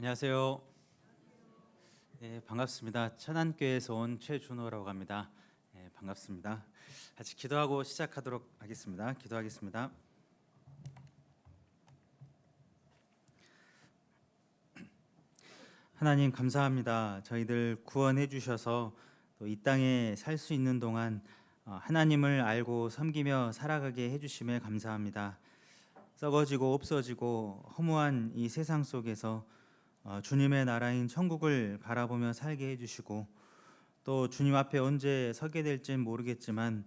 안녕하세요. 네, 반갑습니다. 천안교회에서 온 최준호라고 합니다. 네, 반갑습니다. 같이 기도하고 시작하도록 하겠습니다. 기도하겠습니다. 하나님 감사합니다. 저희들 구원해 주셔서 또 이 땅에 살 수 있는 동안 하나님을 알고 섬기며 살아가게 해 주심에 감사합니다. 썩어지고 없어지고 허무한 이 세상 속에서 주님의 나라인 천국을 바라보며 살게 해주시고, 또 주님 앞에 언제 서게 될진 모르겠지만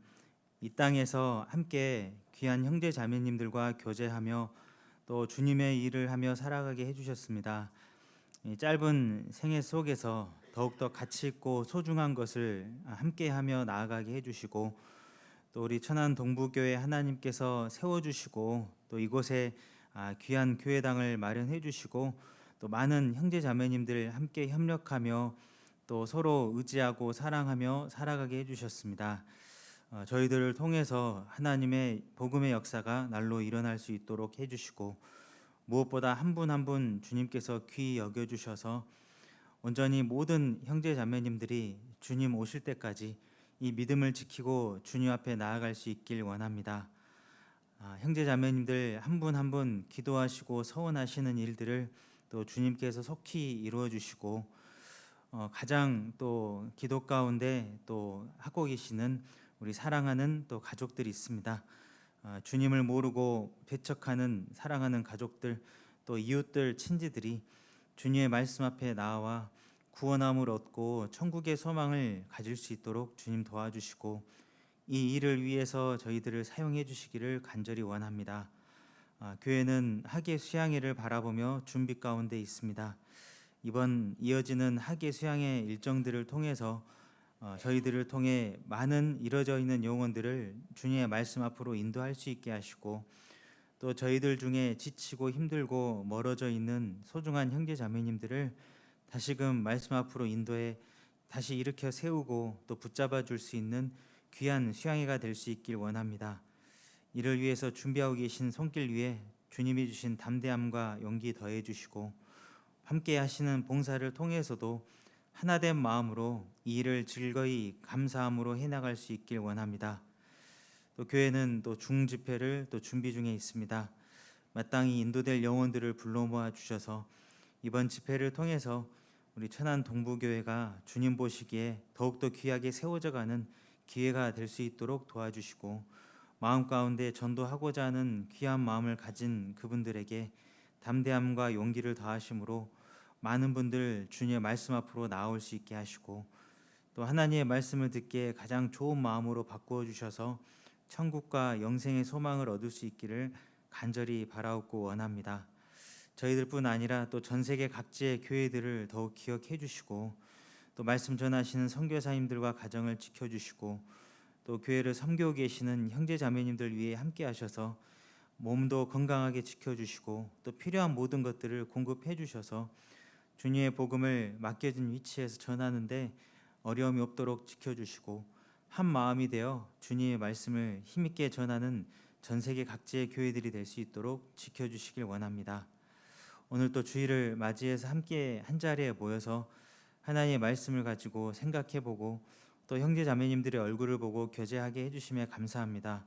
이 땅에서 함께 귀한 형제 자매님들과 교제하며 또 주님의 일을 하며 살아가게 해주셨습니다. 이 짧은 생애 속에서 더욱더 가치 있고 소중한 것을 함께하며 나아가게 해주시고, 또 우리 천안 동부교회 하나님께서 세워주시고 또 이곳에 귀한 교회당을 마련해 주시고 또 많은 형제 자매님들 함께 협력하며 또 서로 의지하고 사랑하며 살아가게 해주셨습니다. 저희들을 통해서 하나님의 복음의 역사가 날로 일어날 수 있도록 해주시고, 무엇보다 한 분 한 분 주님께서 귀히 여겨주셔서 온전히 모든 형제 자매님들이 주님 오실 때까지 이 믿음을 지키고 주님 앞에 나아갈 수 있길 원합니다. 형제 자매님들 한 분 한 분 기도하시고 서원하시는 일들을 또 주님께서 속히 이루어 주시고, 가장 또 기도 가운데 또 하고 계시는 우리 사랑하는 또 가족들이 있습니다. 주님을 모르고 배척하는 사랑하는 가족들, 또 이웃들, 친지들이 주님의 말씀 앞에 나와 구원함을 얻고 천국의 소망을 가질 수 있도록 주님 도와주시고, 이 일을 위해서 저희들을 사용해 주시기를 간절히 원합니다. 교회는 학예 수양회를 바라보며 준비 가운데 있습니다. 이번 이어지는 학예 수양회 일정들을 통해서 저희들을 통해 많은 이뤄져 있는 영혼들을 주님의 말씀 앞으로 인도할 수 있게 하시고, 또 저희들 중에 지치고 힘들고 멀어져 있는 소중한 형제 자매님들을 다시금 말씀 앞으로 인도해 다시 일으켜 세우고 또 붙잡아 줄 수 있는 귀한 수양회가 될 수 있길 원합니다. 이를 위해서 준비하고 계신 손길 위에 주님이 주신 담대함과 용기 더해 주시고, 함께 하시는 봉사를 통해서도 하나된 마음으로 이 일을 즐거이 감사함으로 해나갈 수 있길 원합니다. 또 교회는 또 중집회를 또 준비 중에 있습니다. 마땅히 인도될 영혼들을 불러 모아 주셔서 이번 집회를 통해서 우리 천안 동부교회가 주님 보시기에 더욱더 귀하게 세워져 가는 기회가 될 수 있도록 도와주시고, 마음 가운데 전도하고자 하는 귀한 마음을 가진 그분들에게 담대함과 용기를 더하심으로 많은 분들 주님의 말씀 앞으로 나올 수 있게 하시고, 또 하나님의 말씀을 듣기에 가장 좋은 마음으로 바꾸어 주셔서 천국과 영생의 소망을 얻을 수 있기를 간절히 바라옵고 원합니다. 저희들뿐 아니라 또 전 세계 각지의 교회들을 더욱 기억해 주시고, 또 말씀 전하시는 선교사님들과 가정을 지켜 주시고, 또 교회를 섬기고 계시는 형제 자매님들 위해 함께 하셔서 몸도 건강하게 지켜 주시고 또 필요한 모든 것들을 공급해 주셔서 주님의 복음을 맡겨진 위치에서 전하는데 어려움이 없도록 지켜 주시고, 한 마음이 되어 주님의 말씀을 힘있게 전하는 전 세계 각지의 교회들이 될 수 있도록 지켜 주시길 원합니다. 오늘 또 주일을 맞이해서 함께 한 자리에 모여서 하나님의 말씀을 가지고 생각해보고 또 형제 자매님들의 얼굴을 보고 교제하게 해주심에 감사합니다.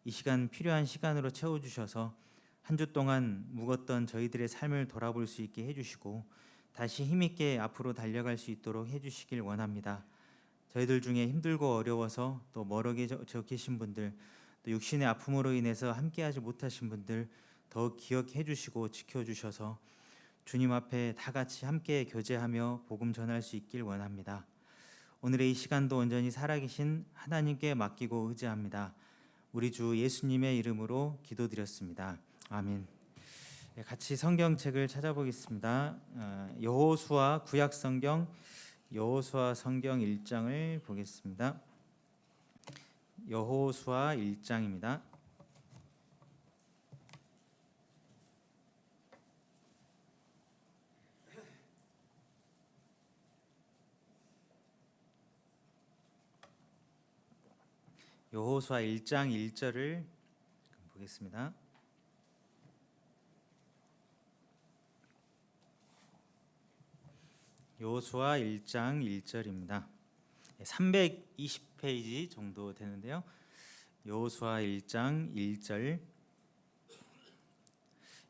이 시간 필요한 시간으로 채워주셔서 한 주 동안 묵었던 저희들의 삶을 돌아볼 수 있게 해주시고 다시 힘있게 앞으로 달려갈 수 있도록 해주시길 원합니다. 저희들 중에 힘들고 어려워서 또 멀어 계신 분들, 또 육신의 아픔으로 인해서 함께하지 못하신 분들 더욱 기억해 주시고 지켜주셔서 주님 앞에 다 같이 함께 교제하며 복음 전할 수 있길 원합니다. 오늘의 이 시간도 온전히 살아계신 하나님께 맡기고 의지합니다. 우리 주 예수님의 이름으로 기도드렸습니다. 아멘. 같이 성경책을 찾아보겠습니다. 여호수아 구약 성경 여호수아 성경 1장을 보겠습니다. 여호수아 1장입니다. 여호수아 1장 1절을 보겠습니다. 여호수아 1장 1절입니다. 320페이지 정도 되는데요. 여호수아 1장 1절,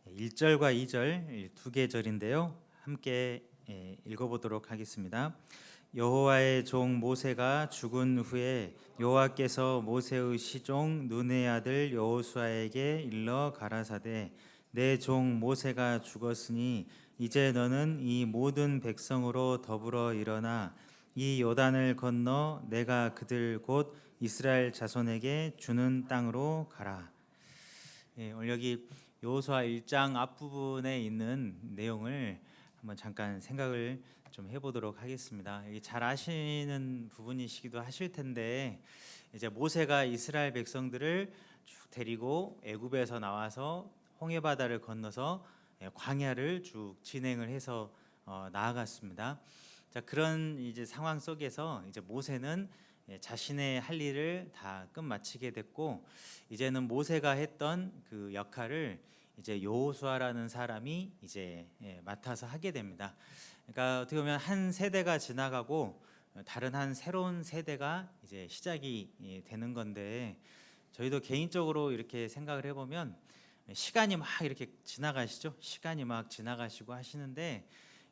1절과 2절 두 계절인데요. 함께 읽어보도록 하겠습니다. 여호와의 종 모세가 죽은 후에 여호와께서 모세의 시종 눈의 아들 여호수아에게 일러 가라사대 내 종 모세가 죽었으니 이제 너는 이 모든 백성으로 더불어 일어나 이 요단을 건너 내가 그들 곧 이스라엘 자손에게 주는 땅으로 가라. 오늘 여기 여호수아 1장 앞부분에 있는 내용을 한번 잠깐 생각을 좀 해보도록 하겠습니다. 잘 아시는 부분이시기도 하실 텐데 이제 모세가 이스라엘 백성들을 쭉 데리고 애굽에서 나와서 홍해 바다를 건너서 광야를 쭉 진행을 해서 나아갔습니다. 자, 그런 이제 상황 속에서 이제 모세는 자신의 할 일을 다 끝마치게 됐고 이제는 모세가 했던 그 역할을 이제 여호수아라는 사람이 이제 맡아서 하게 됩니다. 그러니까 어떻게 보면 한 세대가 지나가고 다른 한 새로운 세대가 이제 시작이 되는 건데 저희도 개인적으로 이렇게 생각을 해보면 시간이 막 이렇게 지나가시죠. 시간이 막 지나가시고 하시는데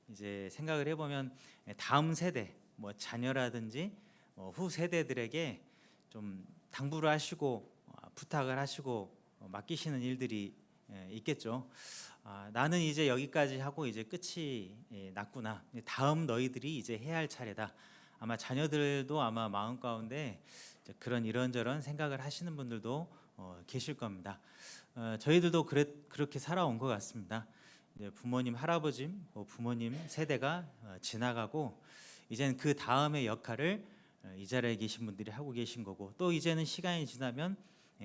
이제 생각을 해보면 다음 세대, 뭐 자녀라든지 후 세대들에게 좀 당부를 하시고 부탁을 하시고 맡기시는 일들이 있겠죠. 나는 이제 여기까지 하고 이제 끝이 났구나. 다음 너희들이 이제 해야 할 차례다. 아마 자녀들도 아마 마음 가운데 그런 이런저런 생각을 하시는 분들도 계실 겁니다. 저희들도 그렇게 살아온 것 같습니다. 이제 부모님, 할아버지, 부모님 세대가 지나가고 이제는 그 다음의 역할을 이 자리에 계신 분들이 하고 계신 거고 또 이제는 시간이 지나면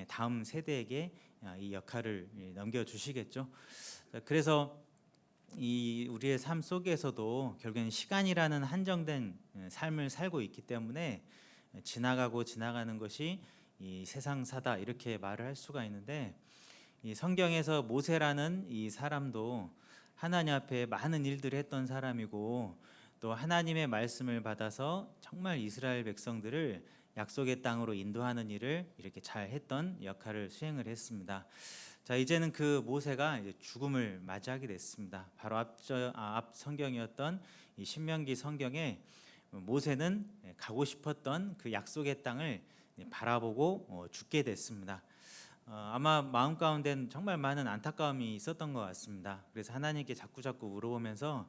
다음 세대에게 이 역할을 넘겨주시겠죠. 그래서 이 우리의 삶 속에서도 결국엔 시간이라는 한정된 삶을 살고 있기 때문에 지나가고 지나가는 것이 이 세상사다 이렇게 말을 할 수가 있는데 이 성경에서 모세라는 이 사람도 하나님 앞에 많은 일들을 했던 사람이고 또 하나님의 말씀을 받아서 정말 이스라엘 백성들을 약속의 땅으로 인도하는 일을 이렇게 잘 했던 역할을 수행을 했습니다. 자, 이제는 그 모세가 이제 죽음을 맞이하게 됐습니다. 바로 앞 성경이었던 이 신명기 성경에 모세는 가고 싶었던 그 약속의 땅을 바라보고 죽게 됐습니다. 아마 마음 가운데는 정말 많은 안타까움이 있었던 것 같습니다. 그래서 하나님께 자꾸 물어보면서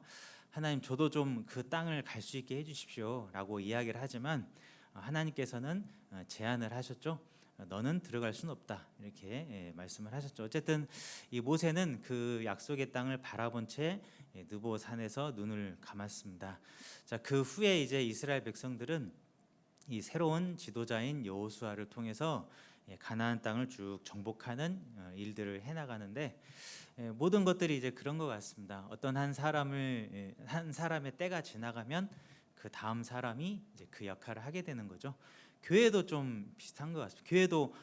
하나님 저도 좀 그 땅을 갈 수 있게 해주십시오라고 이야기를 하지만 하나님께서는 제안을 하셨죠. 너는 들어갈 수는 없다 이렇게 말씀을 하셨죠. 어쨌든 이 모세는 그 약속의 땅을 바라본 채 느보 산에서 눈을 감았습니다. 자, 그 후에 이제 이스라엘 백성들은 이 새로운 지도자인 여호수아를 통해서 가나안 땅을 쭉 정복하는 일들을 해나가는데 모든 것들이 이제 그런 것 같습니다. 어떤 한 사람의 때가 지나가면 그 다음 사람이 이제 그 역할을 하게 되는 거죠. 교회도 좀 비슷한 것 같습니다. 교회도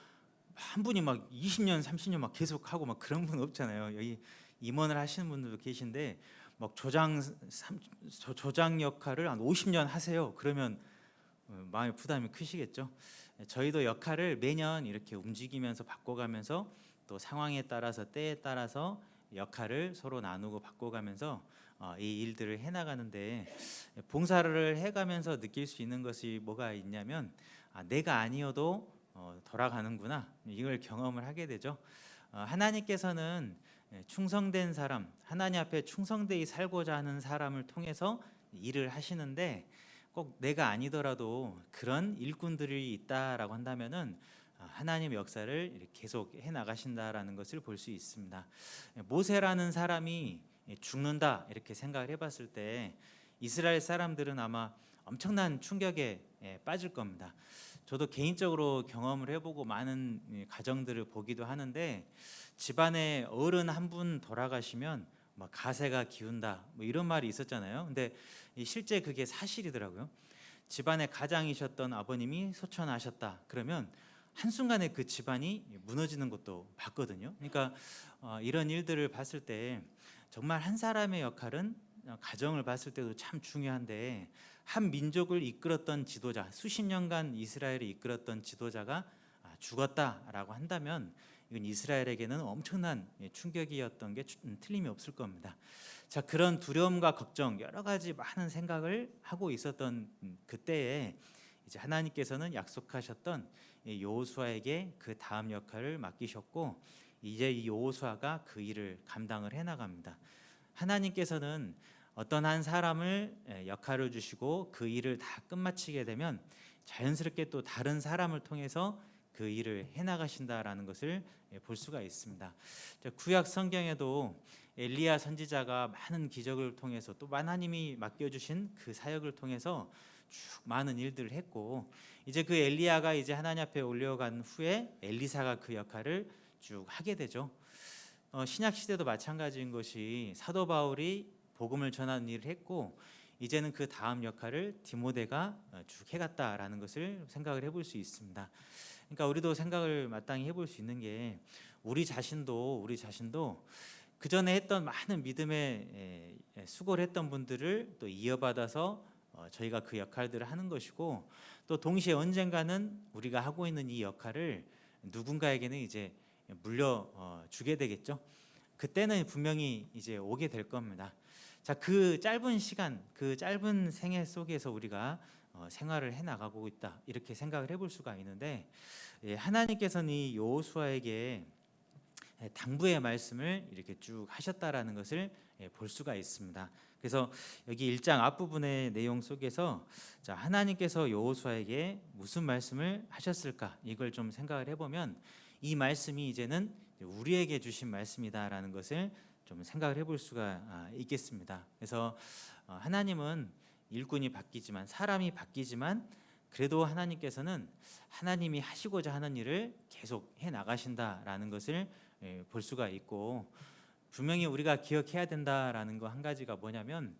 한 분이 막 20년, 30년 막 계속 하고 막 그런 분 없잖아요. 여기 임원을 하시는 분들도 계신데 막 조장 역할을 한 50년 하세요. 그러면 마음의 부담이 크시겠죠. 저희도 역할을 매년 이렇게 움직이면서 바꿔가면서 또 상황에 따라서 때에 따라서 역할을 서로 나누고 바꿔가면서 이 일들을 해나가는데 봉사를 해가면서 느낄 수 있는 것이 뭐가 있냐면 내가 아니어도 돌아가는구나 이걸 경험을 하게 되죠. 하나님께서는 충성된 사람, 하나님 앞에 충성되이 살고자 하는 사람을 통해서 일을 하시는데 꼭 내가 아니더라도 그런 일꾼들이 있다라고 한다면은 하나님의 역사를 이렇게 계속 해 나가신다라는 것을 볼 수 있습니다. 모세라는 사람이 죽는다 이렇게 생각을 해봤을 때 이스라엘 사람들은 아마 엄청난 충격에 빠질 겁니다. 저도 개인적으로 경험을 해보고 많은 가정들을 보기도 하는데 집안에 어른 한 분 돌아가시면 막 가세가 기운다 뭐 이런 말이 있었잖아요. 근데 실제 그게 사실이더라고요. 집안의 가장이셨던 아버님이 소천하셨다 그러면 한순간에 그 집안이 무너지는 것도 봤거든요. 그러니까 이런 일들을 봤을 때 정말 한 사람의 역할은 가정을 봤을 때도 참 중요한데, 한 민족을 이끌었던 지도자, 수십 년간 이스라엘을 이끌었던 지도자가 죽었다라고 한다면 이건 이스라엘에게는 엄청난 충격이었던 게 틀림이 없을 겁니다. 자, 그런 두려움과 걱정, 여러 가지 많은 생각을 하고 있었던 그때에 이제 하나님께서는 약속하셨던 여호수아에게 그 다음 역할을 맡기셨고, 이제 이 여호수아가 그 일을 감당을 해 나갑니다. 하나님께서는 어떤 한 사람을 역할을 주시고 그 일을 다 끝마치게 되면 자연스럽게 또 다른 사람을 통해서 그 일을 해 나가신다라는 것을 볼 수가 있습니다. 구약 성경에도 엘리야 선지자가 많은 기적을 통해서 또 하나님이 맡겨주신 그 사역을 통해서 쭉 많은 일들을 했고, 이제 그 엘리야가 이제 하나님 앞에 올려간 후에 엘리사가 그 역할을 쭉 하게 되죠. 신약 시대도 마찬가지인 것이 사도 바울이 복음을 전하는 일을 했고, 이제는 그 다음 역할을 디모데가 쭉 해갔다라는 것을 생각을 해볼 수 있습니다. 그러니까 우리도 생각을 마땅히 해볼 수 있는 게, 우리 자신도 그 전에 했던 많은 믿음의 수고를 했던 분들을 또 이어받아서 저희가 그 역할들을 하는 것이고, 또 동시에 언젠가는 우리가 하고 있는 이 역할을 누군가에게는 이제 물려 주게 되겠죠. 그때는 분명히 이제 오게 될 겁니다. 자, 그 짧은 시간, 그 짧은 생애 속에서 우리가 생활을 해 나가고 있다, 이렇게 생각을 해볼 수가 있는데, 하나님께서는 이 여호수아에게 당부의 말씀을 이렇게 쭉 하셨다라는 것을 볼 수가 있습니다. 그래서 여기 1장 앞부분의 내용 속에서, 자, 하나님께서 여호수아에게 무슨 말씀을 하셨을까, 이걸 좀 생각을 해보면 이 말씀이 이제는 우리에게 주신 말씀이다라는 것을 좀 생각을 해볼 수가 있겠습니다. 그래서 하나님은 일꾼이 바뀌지만, 사람이 바뀌지만, 그래도 하나님께서는 하나님이 하시고자 하는 일을 계속 해 나가신다라는 것을 볼 수가 있고, 분명히 우리가 기억해야 된다라는 거 한 가지가 뭐냐면,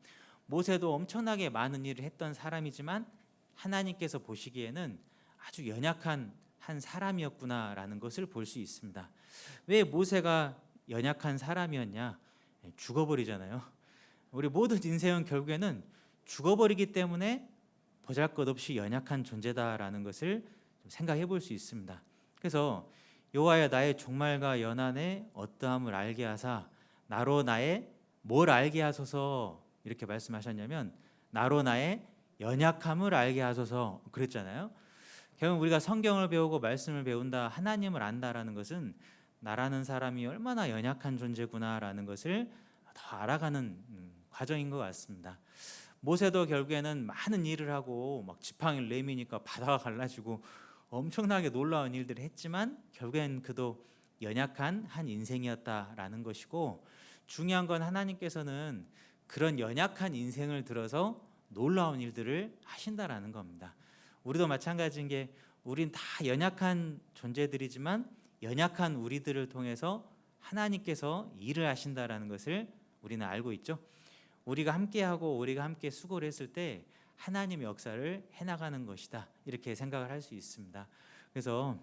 모세도 엄청나게 많은 일을 했던 사람이지만 하나님께서 보시기에는 아주 연약한 한 사람이었구나라는 것을 볼 수 있습니다. 왜 모세가 연약한 사람이었냐? 죽어버리잖아요. 우리 모든 인생은 결국에는 죽어버리기 때문에 보잘것없이 연약한 존재다라는 것을 좀 생각해 볼 수 있습니다. 그래서 여호와여, 나의 종말과 연한의 어떠함을 알게 하사 나로 나의 뭘 알게 하소서, 이렇게 말씀하셨냐면 나로 나의 연약함을 알게 하소서 그랬잖아요. 결국 우리가 성경을 배우고 말씀을 배운다, 하나님을 안다라는 것은 나라는 사람이 얼마나 연약한 존재구나라는 것을 더 알아가는 과정인 것 같습니다. 모세도 결국에는 많은 일을 하고 막 지팡이를 내미니까 바다가 갈라지고 엄청나게 놀라운 일들을 했지만 결국엔 그도 연약한 한 인생이었다라는 것이고, 중요한 건 하나님께서는 그런 연약한 인생을 들어서 놀라운 일들을 하신다라는 겁니다. 우리도 마찬가지인 게, 우린 다 연약한 존재들이지만 연약한 우리들을 통해서 하나님께서 일을 하신다라는 것을 우리는 알고 있죠. 우리가 함께하고 우리가 함께 수고를 했을 때 하나님의 역사를 해나가는 것이다, 이렇게 생각을 할 수 있습니다. 그래서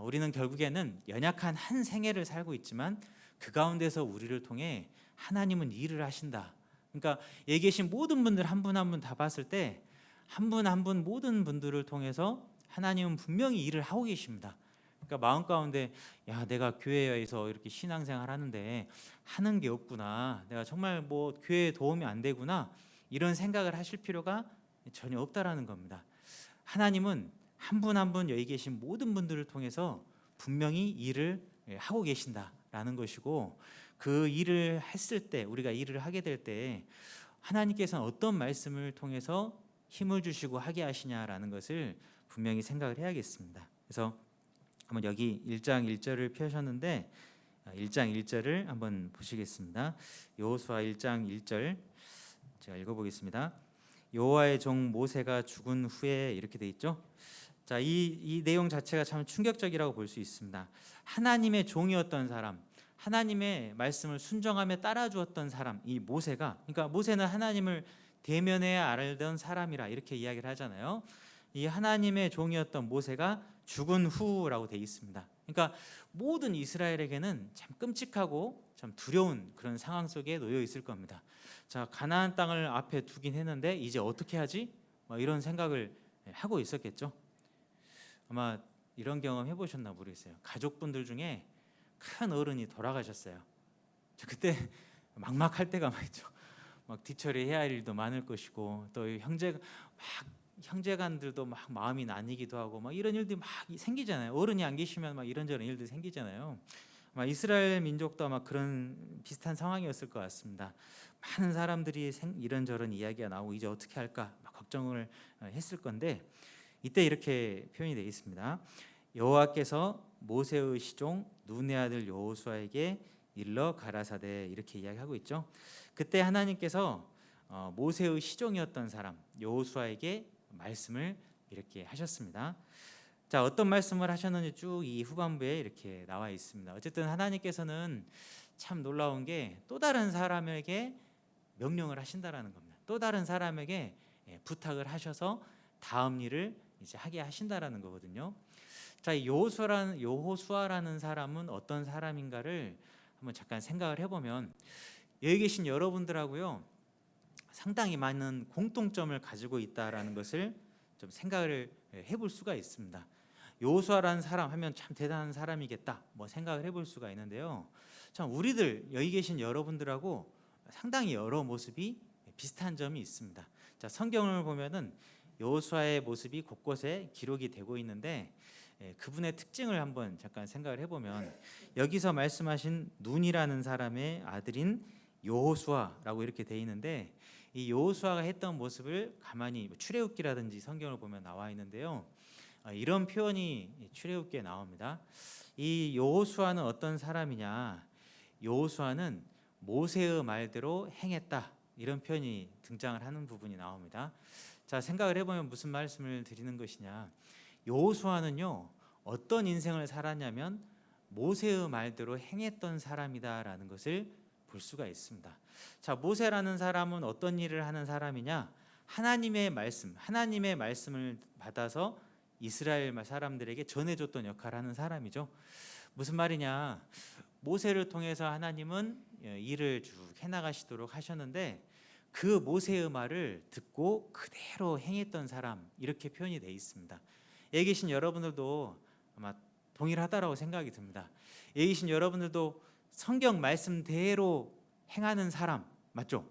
우리는 결국에는 연약한 한 생애를 살고 있지만 그 가운데서 우리를 통해 하나님은 일을 하신다. 그러니까 여기 계신 모든 분들 한 분 한 분 다 봤을 때 한 분 한 분 모든 분들을 통해서 하나님은 분명히 일을 하고 계십니다. 그러니까 마음 가운데, 야, 내가 교회에서 이렇게 신앙생활 하는데 하는 게 없구나, 내가 정말 뭐 교회에 도움이 안 되구나, 이런 생각을 하실 필요가 전혀 없다라는 겁니다. 하나님은 한 분 한 분 여기 계신 모든 분들을 통해서 분명히 일을 하고 계신다라는 것이고, 그 일을 했을 때, 우리가 일을 하게 될 때 하나님께서는 어떤 말씀을 통해서 힘을 주시고 하게 하시냐라는 것을 분명히 생각을 해야겠습니다. 그래서 한번 여기 1장 1절을 펴셨는데 1장 1절을 한번 보시겠습니다. 여호수아 1장 1절 제가 읽어보겠습니다. 여호와의 종 모세가 죽은 후에, 이렇게 돼 있죠. 자, 이 내용 자체가 참 충격적이라고 볼 수 있습니다. 하나님의 종이었던 사람, 하나님의 말씀을 순종하며 따라주었던 사람, 이 모세가, 그러니까 모세는 하나님을 대면해야 알던 사람이라 이렇게 이야기를 하잖아요. 이 하나님의 종이었던 모세가 죽은 후라고 돼 있습니다. 그러니까 모든 이스라엘에게는 참 끔찍하고 참 두려운 그런 상황 속에 놓여 있을 겁니다. 자, 가나안 땅을 앞에 두긴 했는데 이제 어떻게 하지? 이런 생각을 하고 있었겠죠. 아마 이런 경험 해보셨나 모르겠어요. 가족분들 중에 큰 어른이 돌아가셨어요. 저 그때 막막할 때가 많죠. 막 뒤처리해야 할 일도 많을 것이고, 또 형제간들도 막 마음이 나뉘기도 하고 막 이런 일들이 막 생기잖아요. 어른이 안 계시면 막 이런저런 일들이 생기잖아요. 아마 이스라엘 민족도 아마 그런 비슷한 상황이었을 것 같습니다. 많은 사람들이 이런저런 이야기가 나오고 이제 어떻게 할까 막 걱정을 했을 건데, 이때 이렇게 표현이 되어 있습니다. 여호와께서 모세의 시종 눈의 아들 여호수아에게 일러 가라사대, 이렇게 이야기하고 있죠. 그때 하나님께서 모세의 시종이었던 사람 여호수아에게 말씀을 이렇게 하셨습니다. 자, 어떤 말씀을 하셨는지 쭉 이 후반부에 이렇게 나와 있습니다. 어쨌든 하나님께서는 참 놀라운 게 또 다른 사람에게 명령을 하신다라는 겁니다. 또 다른 사람에게 부탁을 하셔서 다음 일을 이제 하게 하신다라는 거거든요. 자, 이 여호수아라는 사람은 어떤 사람인가를 한번 잠깐 생각을 해보면, 여기 계신 여러분들하고요 상당히 많은 공통점을 가지고 있다라는 것을 좀 생각을 해볼 수가 있습니다. 여호수아라는 사람 하면 참 대단한 사람이겠다 생각을 해볼 수가 있는데요. 참 우리들 여기 계신 여러분들하고 상당히 여러 모습이 비슷한 점이 있습니다. 자, 성경을 보면은 여호수아의 모습이 곳곳에 기록이 되고 있는데, 그분의 특징을 한번 잠깐 생각을 해보면, 여기서 말씀하신 눈이라는 사람의 아들인 여호수아라고 이렇게 돼 있는데, 이 여호수아가 했던 모습을 가만히 출애굽기라든지 성경을 보면 나와 있는데요. 이런 표현이 출애굽기에 나옵니다. 이 여호수아는 어떤 사람이냐? 여호수아는 모세의 말대로 행했다, 이런 표현이 등장을 하는 부분이 나옵니다. 자, 생각을 해보면 무슨 말씀을 드리는 것이냐? 여호수아는요 어떤 인생을 살았냐면 모세의 말대로 행했던 사람이다라는 것을 볼 수가 있습니다. 자, 모세라는 사람은 어떤 일을 하는 사람이냐? 하나님의 말씀을 받아서 이스라엘 사람들에게 전해줬던 역할을 하는 사람이죠. 무슨 말이냐? 모세를 통해서 하나님은 일을 쭉 해나가시도록 하셨는데, 그 모세의 말을 듣고 그대로 행했던 사람, 이렇게 표현이 되어 있습니다. 여기 계신 여러분들도 아마 동일하다라고 생각이 듭니다. 여기 계신 여러분들도 성경 말씀대로 행하는 사람 맞죠?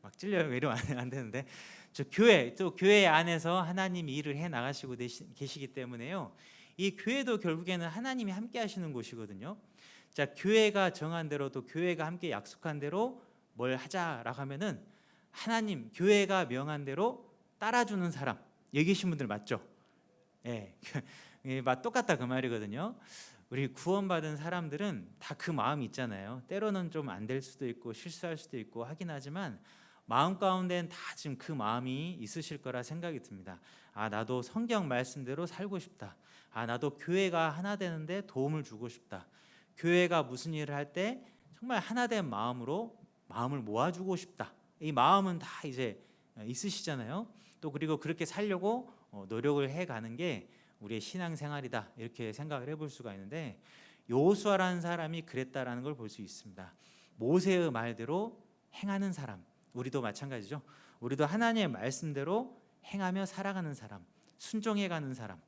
막 찔려요. 왜 이러면 안 되는데, 저 교회 안에서 하나님이 일을 해 나가시고 계시기 때문에요. 이 교회도 결국에는 하나님이 함께 하시는 곳이거든요. 자, 교회가 정한 대로, 또 교회가 함께 약속한 대로 뭘 하자라고 하면은 하나님, 교회가 명한 대로 따라주는 사람, 여기 계신 분들 맞죠? 예, 똑같다 그 말이거든요. 우리 구원받은 사람들은 다 그 마음이 있잖아요. 때로는 좀 안 될 수도 있고 실수할 수도 있고 하긴 하지만, 마음 가운데는 다 지금 그 마음이 있으실 거라 생각이 듭니다. 아, 나도 성경 말씀대로 살고 싶다. 아, 나도 교회가 하나 되는데 도움을 주고 싶다. 교회가 무슨 일을 할 때 정말 하나된 마음으로 마음을 모아주고 싶다. 이 마음은 다 이제 있으시잖아요. 또 그리고 그렇게 살려고 노력을 해가는 게 우리의 신앙생활이다, 이렇게 생각을 해볼 수가 있는데, 여호수아라는 사람이 그랬다라는 걸 볼 수 있습니다. 모세의 말대로 행하는 사람, 우리도 마찬가지죠. 우리도 하나님의 말씀대로 행하며 살아가는 사람, 순종해가는 사람,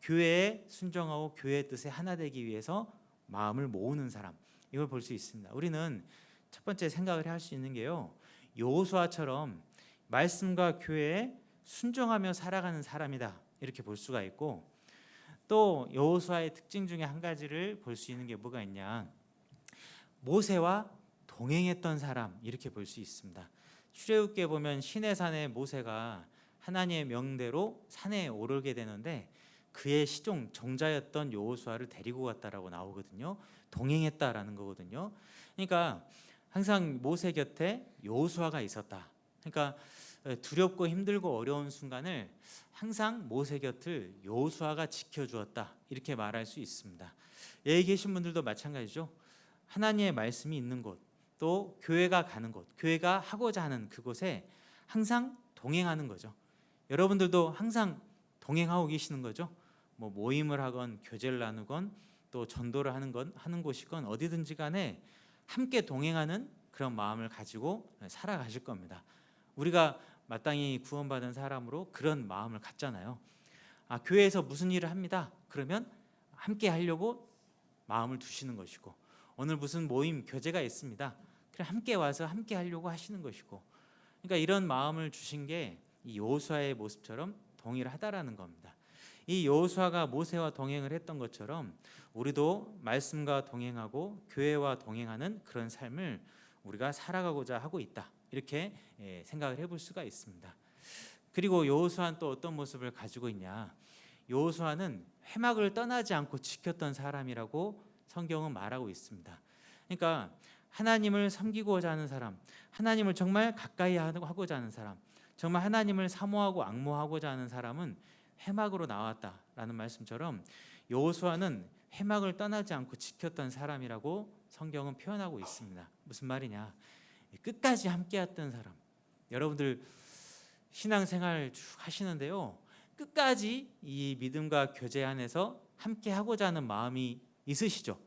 교회에 순종하고 교회의 뜻에 하나 되기 위해서 마음을 모으는 사람, 이걸 볼 수 있습니다. 우리는 첫 번째 생각을 할 수 있는 게요, 여호수아처럼 말씀과 교회에 순종하며 살아가는 사람이다, 이렇게 볼 수가 있고, 또 여호수아의 특징 중에 한 가지를 볼 수 있는 게 뭐가 있냐? 모세와 동행했던 사람, 이렇게 볼 수 있습니다. 출애굽기에 보면 시내산에 모세가 하나님의 명대로 산에 오르게 되는데, 그의 시종 종자였던 여호수아를 데리고 갔다라고 나오거든요. 동행했다라는 거거든요. 그러니까 항상 모세 곁에 여호수아가 있었다. 그러니까 두렵고 힘들고 어려운 순간을 항상 모세 곁을 여호수아가 지켜주었다, 이렇게 말할 수 있습니다. 여기 계신 분들도 마찬가지죠. 하나님의 말씀이 있는 곳, 또 교회가 가는 곳, 교회가 하고자 하는 그곳에 항상 동행하는 거죠. 여러분들도 항상 동행하고 계시는 거죠. 뭐 모임을 하건 교제를 나누건 또 전도를 하는 곳이건 어디든지 간에 함께 동행하는 그런 마음을 가지고 살아가실 겁니다. 우리가 마땅히 구원받은 사람으로 그런 마음을 갖잖아요. 교회에서 무슨 일을 합니다. 그러면 함께 하려고 마음을 두시는 것이고, 오늘 무슨 모임 교제가 있습니다. 그럼 함께 와서 함께 하려고 하시는 것이고, 그러니까 이런 마음을 주신 게 이 여호수아의 모습처럼 동일하다라는 겁니다. 이 여호수아가 모세와 동행을 했던 것처럼 우리도 말씀과 동행하고 교회와 동행하는 그런 삶을 우리가 살아가고자 하고 있다. 이렇게 생각을 해볼 수가 있습니다. 그리고 여호수아는 또 어떤 모습을 가지고 있냐? 여호수아는 회막을 떠나지 않고 지켰던 사람이라고 성경은 말하고 있습니다. 그러니까 하나님을 섬기고자 하는 사람, 하나님을 정말 가까이 하고자 하는 사람, 정말 하나님을 사모하고 앙모하고자 하는 사람은 회막으로 나왔다라는 말씀처럼 여호수아는 회막을 떠나지 않고 지켰던 사람이라고 성경은 표현하고 있습니다. 무슨 말이냐? 끝까지 함께했던 사람. 여러분들 신앙생활 쭉 하시는데요, 끝까지 이 믿음과 교제 안에서 함께하고자 하는 마음이 있으시죠?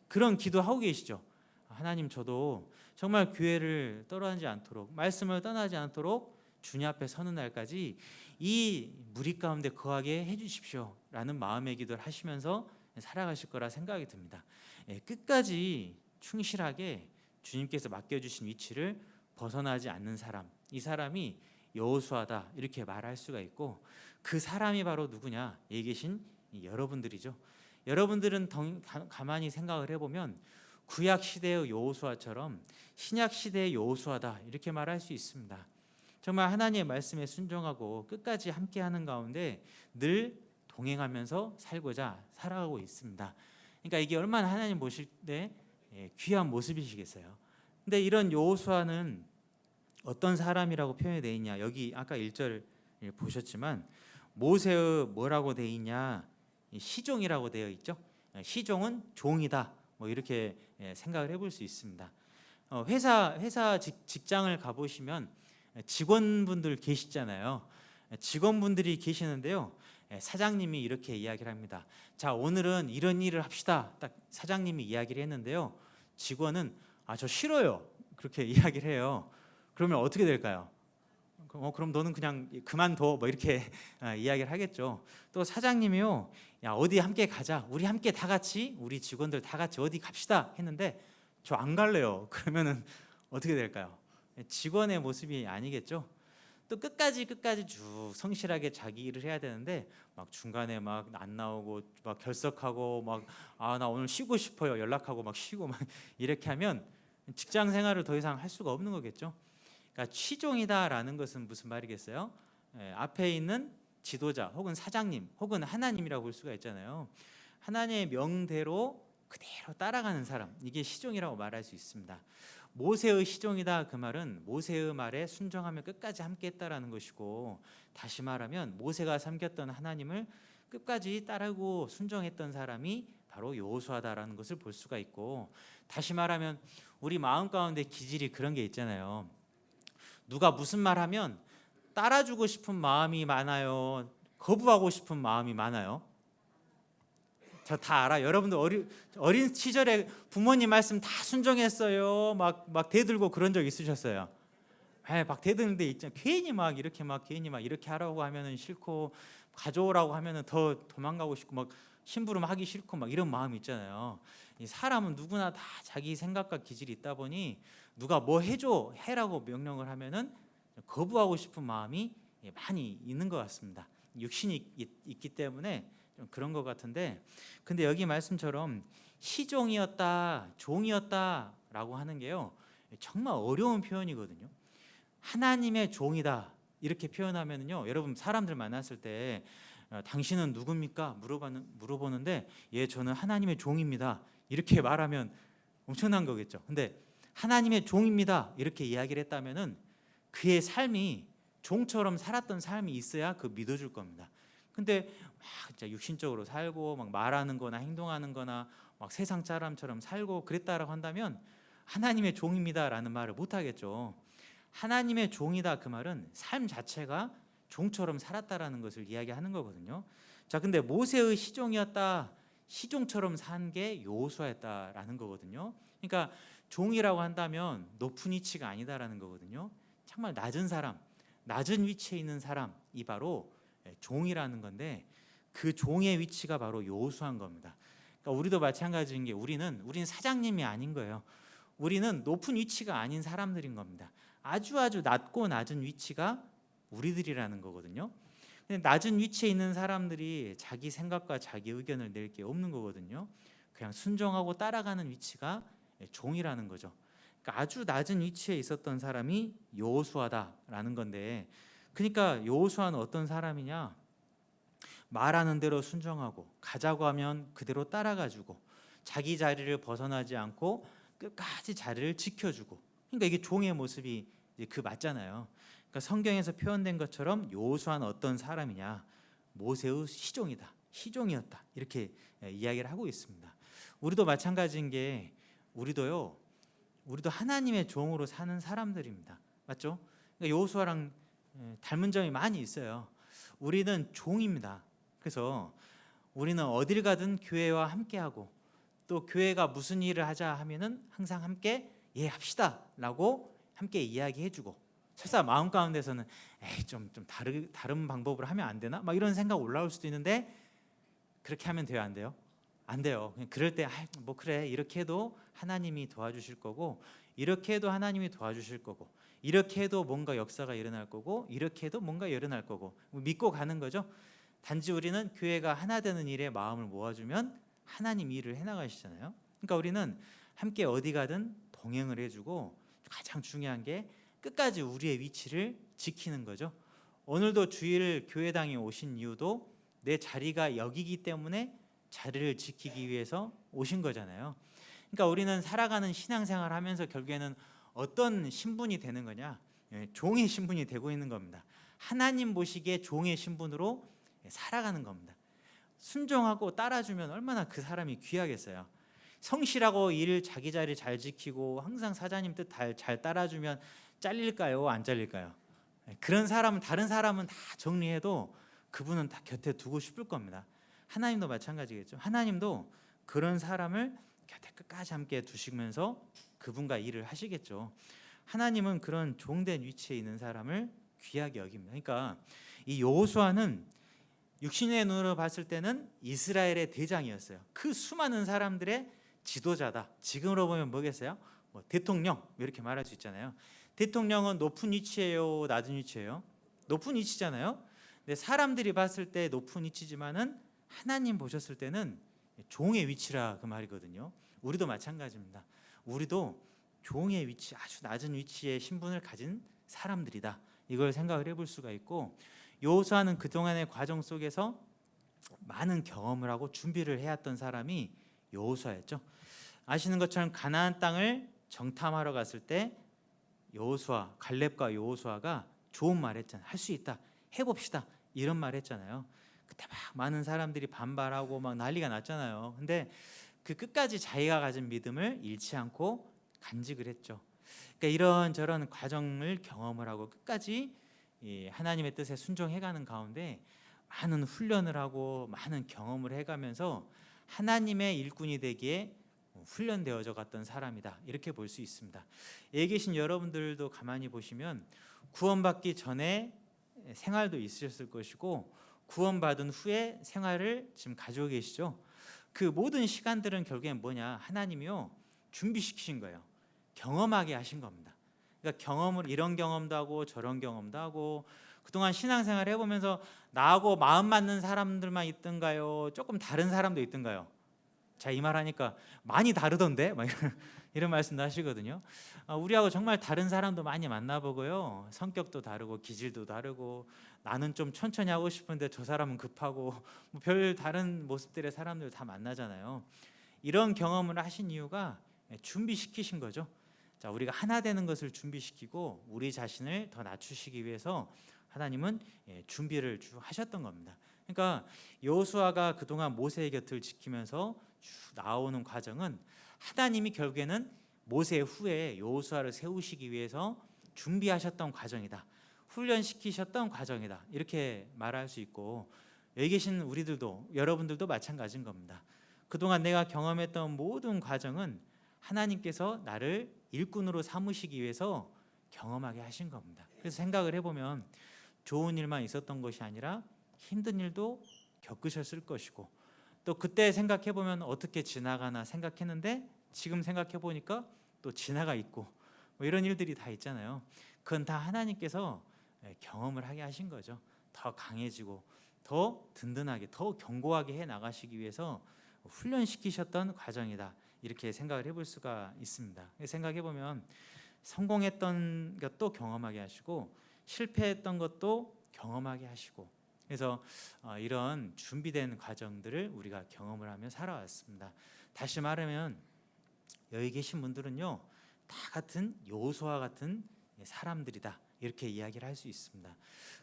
그런 기도하고 계시죠? 하나님, 저도 정말 교회를 떠나지 않도록, 말씀을 떠나지 않도록 주님 앞에 서는 날까지 이 무리 가운데 거하게 해주십시오 라는 마음의 기도를 하시면서 살아가실 거라 생각이 듭니다. 끝까지 충실하게 주님께서 맡겨주신 위치를 벗어나지 않는 사람, 이 사람이 여호수아다 이렇게 말할 수가 있고, 그 사람이 바로 누구냐? 여기 계신 여러분들이죠. 여러분들은 가만히 생각을 해보면 구약 시대의 여호수아처럼 신약 시대의 여호수아다 이렇게 말할 수 있습니다. 정말 하나님의 말씀에 순종하고 끝까지 함께하는 가운데 늘 동행하면서 살아가고 있습니다. 그러니까 이게 얼마나 하나님 보실 때 귀한 모습이시겠어요. 근데 이런 여호수아는 어떤 사람이라고 표현이 되어 있냐? 여기 아까 1절 보셨지만 모세의 뭐라고 되어 있냐? 시종이라고 되어 있죠. 시종은 종이다. 뭐 이렇게 생각을 해볼 수 있습니다. 회사 직장을 가보시면 직원분들 계시잖아요. 직원분들이 계시는데요, 사장님이 이렇게 이야기를 합니다. 자, 오늘은 이런 일을 합시다. 딱 사장님이 이야기를 했는데요, 직원은 저 싫어요. 그렇게 이야기를 해요. 그러면 어떻게 될까요? 그럼 너는 그냥 그만둬 뭐 이렇게 이야기를 하겠죠. 또 사장님이요, 야 어디 함께 가자, 우리 함께 다 같이, 우리 직원들 다 같이 어디 갑시다 했는데 저 안 갈래요. 그러면은 어떻게 될까요? 직원의 모습이 아니겠죠. 또 끝까지 쭉 성실하게 자기 일을 해야 되는데 막 중간에 막 안 나오고 막 결석하고 막 나 오늘 쉬고 싶어요 연락하고 막 쉬고 막 이렇게 하면 직장 생활을 더 이상 할 수가 없는 거겠죠. 그러니까 취종이다라는 것은 무슨 말이겠어요? 앞에 있는 지도자 혹은 사장님 혹은 하나님이라고 볼 수가 있잖아요. 하나님의 명대로 그대로 따라가는 사람, 이게 시종이라고 말할 수 있습니다. 모세의 시종이다 그 말은 모세의 말에 순종하며 끝까지 함께했다라는 것이고, 다시 말하면 모세가 섬겼던 하나님을 끝까지 따르고 순종했던 사람이 바로 여호수아다라는 것을 볼 수가 있고, 다시 말하면 우리 마음 가운데 기질이 그런 게 있잖아요. 누가 무슨 말하면 따라주고 싶은 마음이 많아요, 거부하고 싶은 마음이 많아요? 저 다 알아. 여러분들 어린 시절에 부모님 말씀 다 순종했어요. 막 대들고 그런 적 있으셨어요? 막 대드는데 있잖아. 괜히 막 이렇게 하라고 하면은 싫고, 가져오라고 하면은 더 도망가고 싶고, 막 심부름 하기 싫고 막 이런 마음이 있잖아요. 이 사람은 누구나 다 자기 생각과 기질이 있다 보니 누가 뭐 해라고 명령을 하면은 거부하고 싶은 마음이 많이 있는 것 같습니다. 육신이 있기 때문에 좀 그런 것 같은데, 근데 여기 말씀처럼 시종이었다, 종이었다라고 하는 게요, 정말 어려운 표현이거든요. 하나님의 종이다 이렇게 표현하면요, 여러분 사람들 만났을 때 당신은 누굽니까? 물어보는데 저는 하나님의 종입니다 이렇게 말하면 엄청난 거겠죠. 근데 하나님의 종입니다 이렇게 이야기를 했다면은 그의 삶이 종처럼 살았던 삶이 있어야 그 믿어줄 겁니다. 근데 막 진짜 육신적으로 살고 막 말하는 거나 행동하는 거나 막 세상 사람처럼 살고 그랬다라고 한다면 하나님의 종입니다라는 말을 못 하겠죠. 하나님의 종이다 그 말은 삶 자체가 종처럼 살았다라는 것을 이야기하는 거거든요. 자, 근데 모세의 시종이었다. 시종처럼 산 게 여호수아였다라는 거거든요. 그러니까 종이라고 한다면 높은 위치가 아니다라는 거거든요. 정말 낮은 사람, 낮은 위치에 있는 사람이 바로 종이라는 건데 그 종의 위치가 바로 여호수아인 겁니다. 그러니까 우리도 마찬가지인 게 우리는 사장님이 아닌 거예요. 우리는 높은 위치가 아닌 사람들인 겁니다. 아주 낮고 낮은 위치가 우리들이라는 거거든요. 근데 낮은 위치에 있는 사람들이 자기 생각과 자기 의견을 낼 게 없는 거거든요. 그냥 순종하고 따라가는 위치가 종이라는 거죠. 그러니까 아주 낮은 위치에 있었던 사람이 여호수아다라는 건데, 그러니까 여호수아는 어떤 사람이냐? 말하는 대로 순종하고 가자고 하면 그대로 따라가주고 자기 자리를 벗어나지 않고 끝까지 자리를 지켜주고, 그러니까 이게 종의 모습이 그 맞잖아요. 그러니까 성경에서 표현된 것처럼 여호수아는 어떤 사람이냐? 모세의 시종이다, 시종이었다, 이렇게 이야기를 하고 있습니다. 우리도 마찬가지인 게 우리도 하나님의 종으로 사는 사람들입니다. 맞죠? 그러니까 여호수아랑 닮은 점이 많이 있어요. 우리는 종입니다. 그래서 우리는 어딜 가든 교회와 함께하고, 또 교회가 무슨 일을 하자 하면은 항상 함께 합시다라고 함께 이야기해주고, 설사 마음 가운데서는 좀 다른 방법으로 하면 안 되나? 막 이런 생각 올라올 수도 있는데, 그렇게 하면 돼요, 안 돼요? 안 돼요. 그냥 그럴 때 뭐 그래, 이렇게 해도 하나님이 도와주실 거고, 이렇게 해도 하나님이 도와주실 거고, 이렇게 해도 뭔가 역사가 일어날 거고, 이렇게 해도 뭔가 일어날 거고, 믿고 가는 거죠. 단지 우리는 교회가 하나 되는 일에 마음을 모아주면 하나님 일을 해나가시잖아요. 그러니까 우리는 함께 어디 가든 동행을 해주고, 가장 중요한 게 끝까지 우리의 위치를 지키는 거죠. 오늘도 주일 교회당에 오신 이유도 내 자리가 여기기 때문에 자리를 지키기 위해서 오신 거잖아요. 그러니까 우리는 살아가는 신앙생활 하면서 결국에는 어떤 신분이 되는 거냐? 종의 신분이 되고 있는 겁니다. 하나님 보시기에 종의 신분으로 살아가는 겁니다. 순종하고 따라주면 얼마나 그 사람이 귀하겠어요. 성실하고 일 자기 자리 잘 지키고 항상 사장님 뜻 잘 따라주면 잘릴까요? 안 잘릴까요? 그런 사람은, 다른 사람은 다 정리해도 그분은 다 곁에 두고 싶을 겁니다. 하나님도 마찬가지겠죠. 하나님도 그런 사람을 곁에 끝까지 함께 두시면서 그분과 일을 하시겠죠. 하나님은 그런 종된 위치에 있는 사람을 귀하게 여깁니다. 그러니까 이 여호수아는 육신의 눈으로 봤을 때는 이스라엘의 대장이었어요. 그 수많은 사람들의 지도자다. 지금으로 보면 뭐겠어요? 뭐 대통령 이렇게 말할 수 있잖아요. 대통령은 높은 위치예요, 낮은 위치예요? 높은 위치잖아요. 근데 사람들이 봤을 때 높은 위치지만은 하나님 보셨을 때는 종의 위치라 그 말이거든요. 우리도 마찬가지입니다. 우리도 종의 위치, 아주 낮은 위치의 신분을 가진 사람들이다. 이걸 생각을 해볼 수가 있고, 여호수아는 그동안의 과정 속에서 많은 경험을 하고 준비를 해왔던 사람이 여호수아였죠. 아시는 것처럼 가나안 땅을 정탐하러 갔을 때 여호수아, 갈렙과 여호수아가 좋은 말 했잖아요. 할 수 있다, 해봅시다, 이런 말 했잖아요. 그때 막 많은 사람들이 반발하고 막 난리가 났잖아요. 근데 그 끝까지 자기가 가진 믿음을 잃지 않고 간직을 했죠. 그러니까 이런저런 과정을 경험을 하고 끝까지 하나님의 뜻에 순종해가는 가운데 많은 훈련을 하고 많은 경험을 해가면서 하나님의 일꾼이 되기에 훈련되어져 갔던 사람이다, 이렇게 볼 수 있습니다. 여기 계신 여러분들도 가만히 보시면 구원받기 전에 생활도 있으셨을 것이고, 구원받은 후에 생활을 지금 가지고 계시죠. 그 모든 시간들은 결국엔 뭐냐? 하나님이요 준비시키신 거예요. 경험하게 하신 겁니다. 그러니까 경험을, 이런 경험도 하고 저런 경험도 하고, 그동안 신앙생활 해보면서 나하고 마음 맞는 사람들만 있던가요? 조금 다른 사람도 있던가요? 자, 이 말하니까 많이 다르던데 막 이런 말씀도 하시거든요. 우리하고 정말 다른 사람도 많이 만나보고요. 성격도 다르고 기질도 다르고, 나는 좀 천천히 하고 싶은데 저 사람은 급하고, 뭐 별 다른 모습들의 사람들 다 만나잖아요. 이런 경험을 하신 이유가 준비시키신 거죠. 자, 우리가 하나 되는 것을 준비시키고 우리 자신을 더 낮추시기 위해서 하나님은 준비를 하셨던 겁니다. 그러니까 여호수아가 그동안 모세의 곁을 지키면서 쭉 나오는 과정은 하나님이 결국에는 모세 후에 여호수아를 세우시기 위해서 준비하셨던 과정이다, 훈련시키셨던 과정이다, 이렇게 말할 수 있고, 여기 계신 우리들도 여러분들도 마찬가지인 겁니다. 그동안 내가 경험했던 모든 과정은 하나님께서 나를 일꾼으로 삼으시기 위해서 경험하게 하신 겁니다. 그래서 생각을 해보면 좋은 일만 있었던 것이 아니라 힘든 일도 겪으셨을 것이고, 또 그때 생각해보면 어떻게 지나가나 생각했는데 지금 생각해보니까 또 지나가 있고, 뭐 이런 일들이 다 있잖아요. 그건 다 하나님께서 경험을 하게 하신 거죠. 더 강해지고 더 든든하게 더 견고하게 해 나가시기 위해서 훈련시키셨던 과정이다, 이렇게 생각을 해볼 수가 있습니다. 생각해보면 성공했던 것도 경험하게 하시고 실패했던 것도 경험하게 하시고, 그래서 이런 준비된 과정들을 우리가 경험을 하며 살아왔습니다. 다시 말하면 여기 계신 분들은요, 다 같은 여호수아와 같은 사람들이다, 이렇게 이야기를 할 수 있습니다.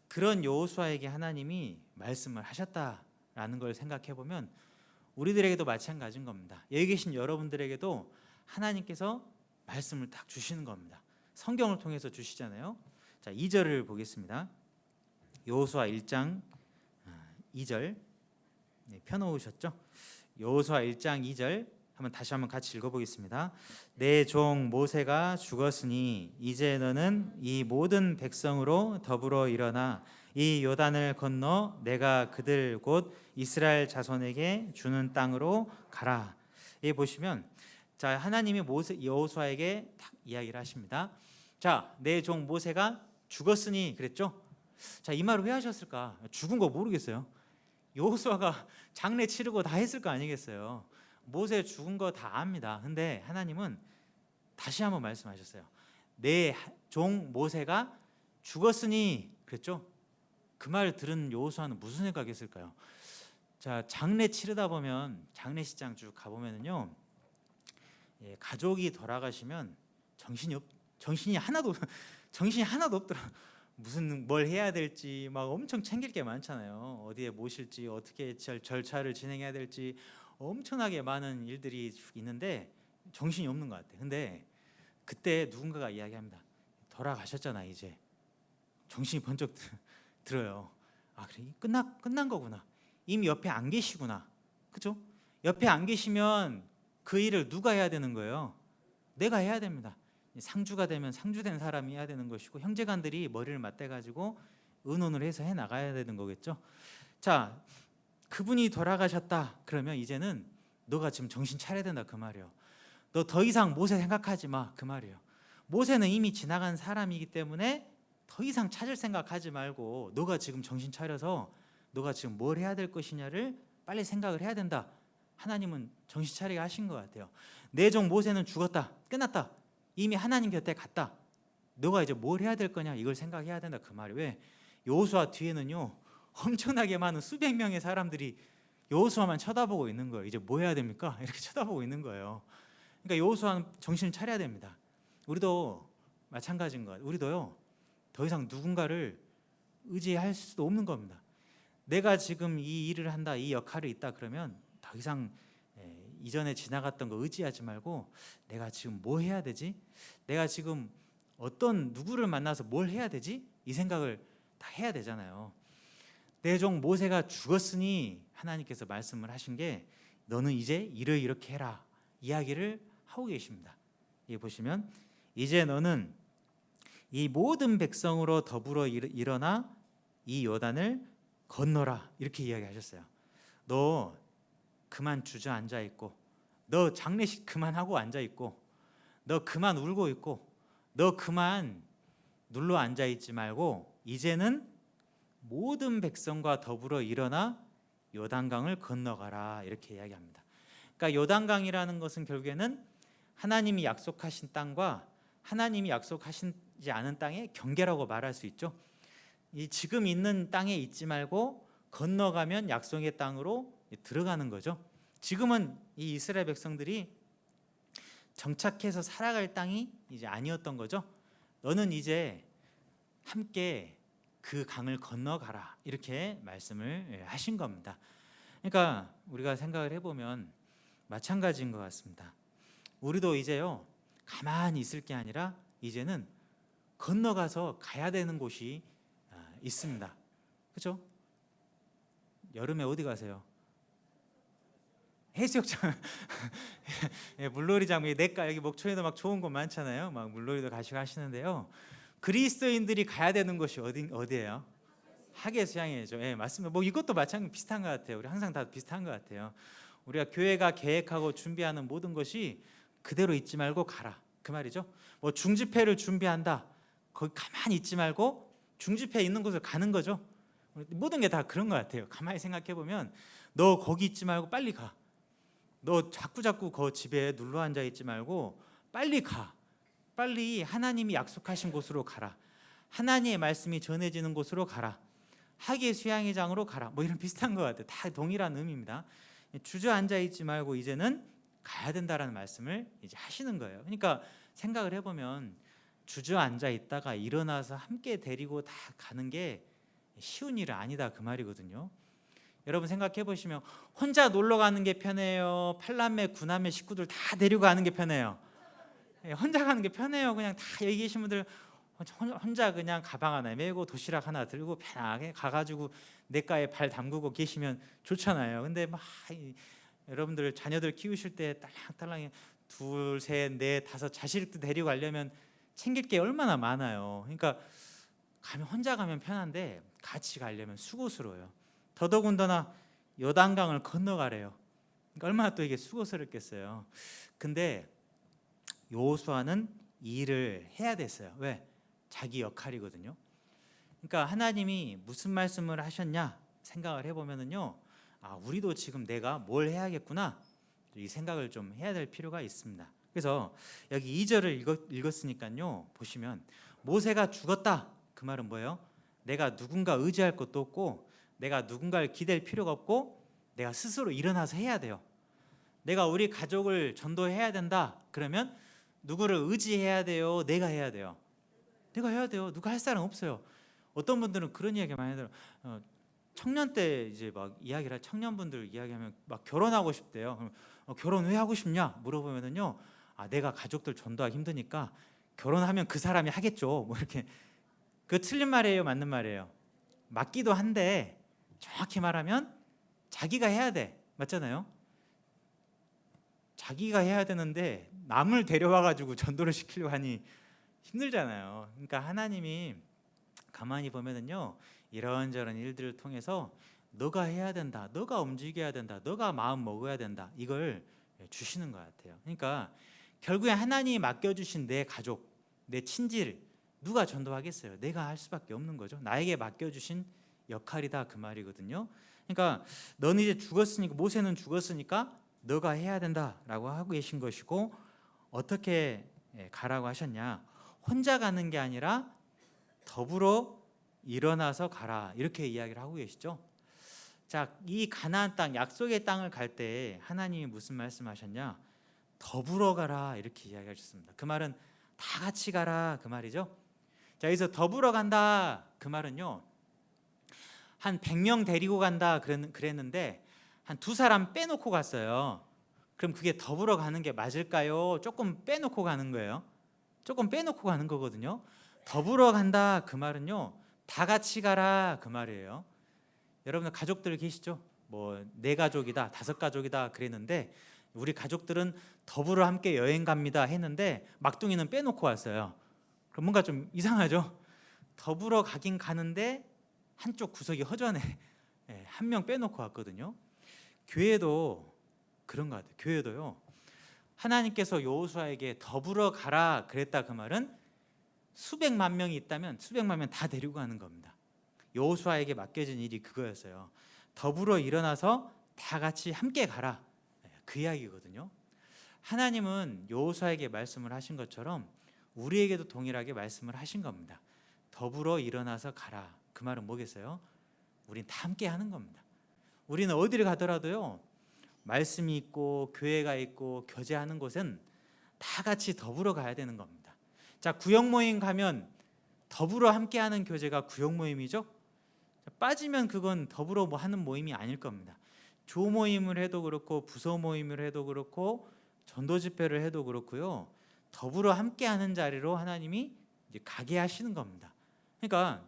그런 여호수아에게 하나님이 말씀을 하셨다라는 걸 생각해 보면 우리들에게도 마찬가지인 겁니다. 여기 계신 여러분들에게도 하나님께서 말씀을 딱 주시는 겁니다. 성경을 통해서 주시잖아요. 자, 2절을 보겠습니다. 여호수아 1장 2절 펴놓으셨죠? 여호수아 1장 2절 다시 한번 같이 읽어보겠습니다. 내 종 모세가 죽었으니 이제 너는 이 모든 백성으로 더불어 일어나 이 요단을 건너 내가 그들 곧 이스라엘 자손에게 주는 땅으로 가라. 이 보시면 자, 하나님이 여호수아에게 딱 이야기를 하십니다. 자, 내 종 모세가 죽었으니 그랬죠? 자, 이 말을 왜 하셨을까? 죽은 거 모르겠어요. 여호수아가 장례 치르고 다 했을 거 아니겠어요? 모세 죽은 거 다 압니다. 근데 하나님은 다시 한번 말씀하셨어요. 내 종 모세가 죽었으니 그랬죠? 그 말 들은 여호수아는 무슨 생각했을까요? 자, 장례 치르다 보면 장례식장 쭉 가보면은요, 가족이 돌아가시면 정신이 하나도 없더라. 무슨 뭘 해야 될지 막 엄청 챙길 게 많잖아요. 어디에 모실지 어떻게 절차를 진행해야 될지 엄청나게 많은 일들이 있는데 정신이 없는 것 같아요. 근데 그때 누군가가 이야기합니다. 돌아가셨잖아, 이제. 정신이 번쩍 들어요. 아, 그래, 끝난 거구나. 이미 옆에 안 계시구나. 그죠? 옆에 안 계시면 그 일을 누가 해야 되는 거예요? 내가 해야 됩니다. 상주가 되면 상주된 사람이 해야 되는 것이고, 형제간들이 머리를 맞대 가지고 의논을 해서 해 나가야 되는 거겠죠. 자, 그분이 돌아가셨다. 그러면 이제는 너가 지금 정신 차려야 된다, 그 말이에요. 너 더 이상 모세 생각하지 마, 그 말이에요. 모세는 이미 지나간 사람이기 때문에 더 이상 찾을 생각하지 말고 너가 지금 정신 차려서 너가 지금 뭘 해야 될 것이냐를 빨리 생각을 해야 된다. 하나님은 정신 차리게 하신 것 같아요. 내 종 모세는 죽었다, 끝났다, 이미 하나님 곁에 갔다. 너가 이제 뭘 해야 될 거냐, 이걸 생각해야 된다, 그 말이에요. 왜? 여호수아 뒤에는요, 엄청나게 많은 수백 명의 사람들이 여호수아만 쳐다보고 있는 거예요. 이제 뭐 해야 됩니까? 이렇게 쳐다보고 있는 거예요. 그러니까 여호수아는 정신을 차려야 됩니다. 우리도 마찬가지인 것 같아요. 우리도요, 더 이상 누군가를 의지할 수도 없는 겁니다. 내가 지금 이 일을 한다, 이 역할이 있다 그러면 더 이상 이전에 지나갔던 거 의지하지 말고 내가 지금 뭐 해야 되지? 내가 지금 어떤 누구를 만나서 뭘 해야 되지? 이 생각을 다 해야 되잖아요. 내 종 모세가 죽었으니 하나님께서 말씀을 하신 게 너는 이제 일을 이렇게 해라, 이야기를 하고 계십니다. 여기 보시면 이제 너는 이 모든 백성으로 더불어 일어나 이 요단을 건너라, 이렇게 이야기하셨어요. 너 그만 주저앉아 있고, 너 장례식 그만하고 앉아 있고, 너 그만 울고 있고, 너 그만 눌러 앉아 있지 말고 이제는 모든 백성과 더불어 일어나 요단강을 건너가라, 이렇게 이야기합니다. 그러니까 요단강이라는 것은 결국에는 하나님이 약속하신 땅과 하나님이 약속하시지 않은 땅의 경계라고 말할 수 있죠. 이 지금 있는 땅에 있지 말고 건너가면 약속의 땅으로 들어가는 거죠. 지금은 이 이스라엘 백성들이 정착해서 살아갈 땅이 이제 아니었던 거죠. 너는 이제 함께 그 강을 건너가라, 이렇게 말씀을 하신 겁니다. 그러니까 우리가 생각을 해보면 마찬가지인 것 같습니다. 우리도 이제요, 가만히 있을 게 아니라 이제는 건너가서 가야 되는 곳이 있습니다. 그렇죠? 여름에 어디 가세요? 해수욕장. 예, 물놀이장, 내과 여기 목초에도 막 좋은 곳 많잖아요. 막 물놀이도 가시고 하시는데요. 그리스도인들이 가야 되는 곳이 어디예요? 학예 수양회죠. 예, 맞습니다. 뭐 이것도 마찬가지 비슷한 것 같아요. 우리 항상 다 비슷한 것 같아요. 우리가 교회가 계획하고 준비하는 모든 것이 그대로 있지 말고 가라, 그 말이죠. 뭐 중집회를 준비한다, 거기 가만히 있지 말고 중집회 있는 곳을 가는 거죠. 모든 게 다 그런 것 같아요. 가만히 생각해 보면 너 거기 있지 말고 빨리 가. 너 자꾸 그 집에 눌러 앉아 있지 말고 빨리 가. 빨리 하나님이 약속하신 곳으로 가라. 하나님의 말씀이 전해지는 곳으로 가라. 학예 수양회장으로 가라. 뭐 이런 비슷한 것 같아요. 다 동일한 의미입니다. 주저앉아 있지 말고 이제는 가야 된다라는 말씀을 이제 하시는 거예요. 그러니까 생각을 해보면 주저앉아 있다가 일어나서 함께 데리고 다 가는 게 쉬운 일은 아니다, 그 말이거든요. 여러분 생각해 보시면 혼자 놀러 가는 게 편해요? 8남매 9남매 식구들 다 데리고 가는 게 편해요? 혼자 가는 게 편해요? 그냥 다 여기 계신 분들 혼자 그냥 가방 하나 메고 도시락 하나 들고 편하게 가가지고 냇가에 발 담그고 계시면 좋잖아요. 근데 막 여러분들 자녀들 키우실 때 딸랑딸랑 둘, 셋, 넷, 다섯 자식들 데리고 가려면 챙길 게 얼마나 많아요. 그러니까 가면 혼자 가면 편한데 같이 가려면 수고스러워요. 더더군다나 요단강을 건너가래요. 그러니까 얼마나 또 이게 수고스럽겠어요. 근데 여호수아는 이 일을 해야 됐어요. 왜? 자기 역할이거든요. 그러니까 하나님이 무슨 말씀을 하셨냐 생각을 해보면은요, 우리도 지금 내가 뭘 해야겠구나, 이 생각을 좀 해야 될 필요가 있습니다. 그래서 여기 2절을 읽었으니까요, 보시면 모세가 죽었다, 그 말은 뭐예요? 내가 누군가 의지할 것도 없고 내가 누군가를 기댈 필요가 없고 내가 스스로 일어나서 해야 돼요. 내가 우리 가족을 전도해야 된다, 그러면 누구를 의지해야 돼요? 내가 해야 돼요? 내가 해야 돼요. 누가 할 사람 없어요. 어떤 분들은 그런 이야기 많이 들어요. 청년 때 이제 막 이야기를 청년분들 이야기하면 막 결혼하고 싶대요. 그럼 결혼 왜 하고 싶냐 물어보면은요, 내가 가족들 전도하기 힘드니까 결혼하면 그 사람이 하겠죠. 뭐 이렇게. 그 틀린 말이에요, 맞는 말이에요? 맞기도 한데 정확히 말하면 자기가 해야 돼, 맞잖아요? 자기가 해야 되는데 남을 데려와 가지고 전도를 시키려고 하니 힘들잖아요. 그러니까 하나님이 가만히 보면은요, 이런저런 일들을 통해서 너가 해야 된다, 너가 움직여야 된다, 너가 마음 먹어야 된다, 이걸 주시는 것 같아요. 그러니까 결국에 하나님이 맡겨주신 내 가족, 내 친질 누가 전도하겠어요? 내가 할 수밖에 없는 거죠. 나에게 맡겨주신 역할이다, 그 말이거든요. 그러니까 너는 이제 죽었으니까, 모세는 죽었으니까 너가 해야 된다라고 하고 계신 것이고, 어떻게 가라고 하셨냐? 혼자 가는 게 아니라 더불어 일어나서 가라, 이렇게 이야기를 하고 계시죠. 자, 이 가나안 땅, 약속의 땅을 갈 때 하나님이 무슨 말씀하셨냐? 더불어 가라, 이렇게 이야기하셨습니다. 그 말은 다 같이 가라, 그 말이죠. 자, 여기서 더불어 간다, 그 말은요, 한 100명 데리고 간다 그랬는데 한 2사람 빼놓고 갔어요. 그럼 그게 더불어 가는 게 맞을까요? 조금 빼놓고 가는 거예요. 조금 빼놓고 가는 거거든요. 더불어 간다, 그 말은요, 다 같이 가라, 그 말이에요. 여러분 가족들 계시죠? 뭐 4가족이다, 5가족이다 그랬는데 우리 가족들은 더불어 함께 여행 갑니다 했는데 막둥이는 빼놓고 왔어요. 그럼 뭔가 좀 이상하죠? 더불어 가긴 가는데 한쪽 구석이 허전해. 한 명 빼놓고 왔거든요. 교회도 그런 것 같아요. 교회도요, 하나님께서 여호수아에게 더불어 가라 그랬다, 그 말은 수백만 명이 있다면 수백만 명 다 데리고 가는 겁니다. 여호수아에게 맡겨진 일이 그거였어요. 더불어 일어나서 다 같이 함께 가라, 그 이야기거든요. 하나님은 여호수아에게 말씀을 하신 것처럼 우리에게도 동일하게 말씀을 하신 겁니다. 더불어 일어나서 가라, 그 말은 뭐겠어요? 우린 다 함께 하는 겁니다. 우리는 어디를 가더라도요, 말씀이 있고 교회가 있고 교제하는 곳은 다 같이 더불어 가야 되는 겁니다. 자, 구역 모임 가면 더불어 함께하는 교제가 구역 모임이죠. 빠지면 그건 더불어 뭐 하는 모임이 아닐 겁니다. 조 모임을 해도 그렇고 부서 모임을 해도 그렇고 전도 집회를 해도 그렇고요, 더불어 함께하는 자리로 하나님이 이제 가게 하시는 겁니다. 그러니까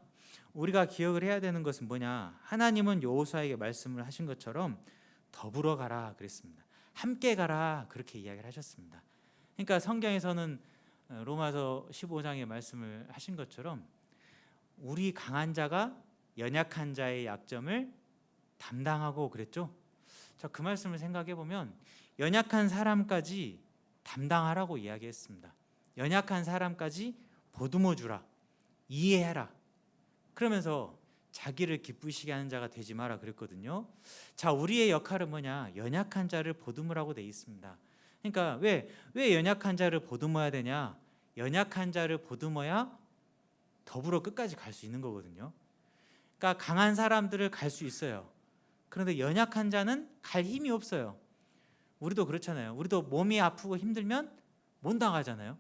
우리가 기억을 해야 되는 것은 뭐냐? 하나님은 여호수아에게 말씀을 하신 것처럼 더불어 가라 그랬습니다. 함께 가라 그렇게 이야기를 하셨습니다. 그러니까 성경에서는 로마서 15장의 말씀을 하신 것처럼 우리 강한 자가 연약한 자의 약점을 담당하고 그랬죠. 자, 그 말씀을 생각해 보면 연약한 사람까지 담당하라고 이야기했습니다. 연약한 사람까지 보듬어 주라, 이해해라. 그러면서 자기를 기쁘시게 하는 자가 되지 마라 그랬거든요. 자, 우리의 역할은 뭐냐? 연약한 자를 보듬으라고 돼 있습니다. 그러니까 왜 연약한 자를 보듬어야 되냐? 연약한 자를 보듬어야 더불어 끝까지 갈 수 있는 거거든요. 그러니까 강한 사람들을 갈 수 있어요. 그런데 연약한 자는 갈 힘이 없어요. 우리도 그렇잖아요. 우리도 몸이 아프고 힘들면 못 나가잖아요.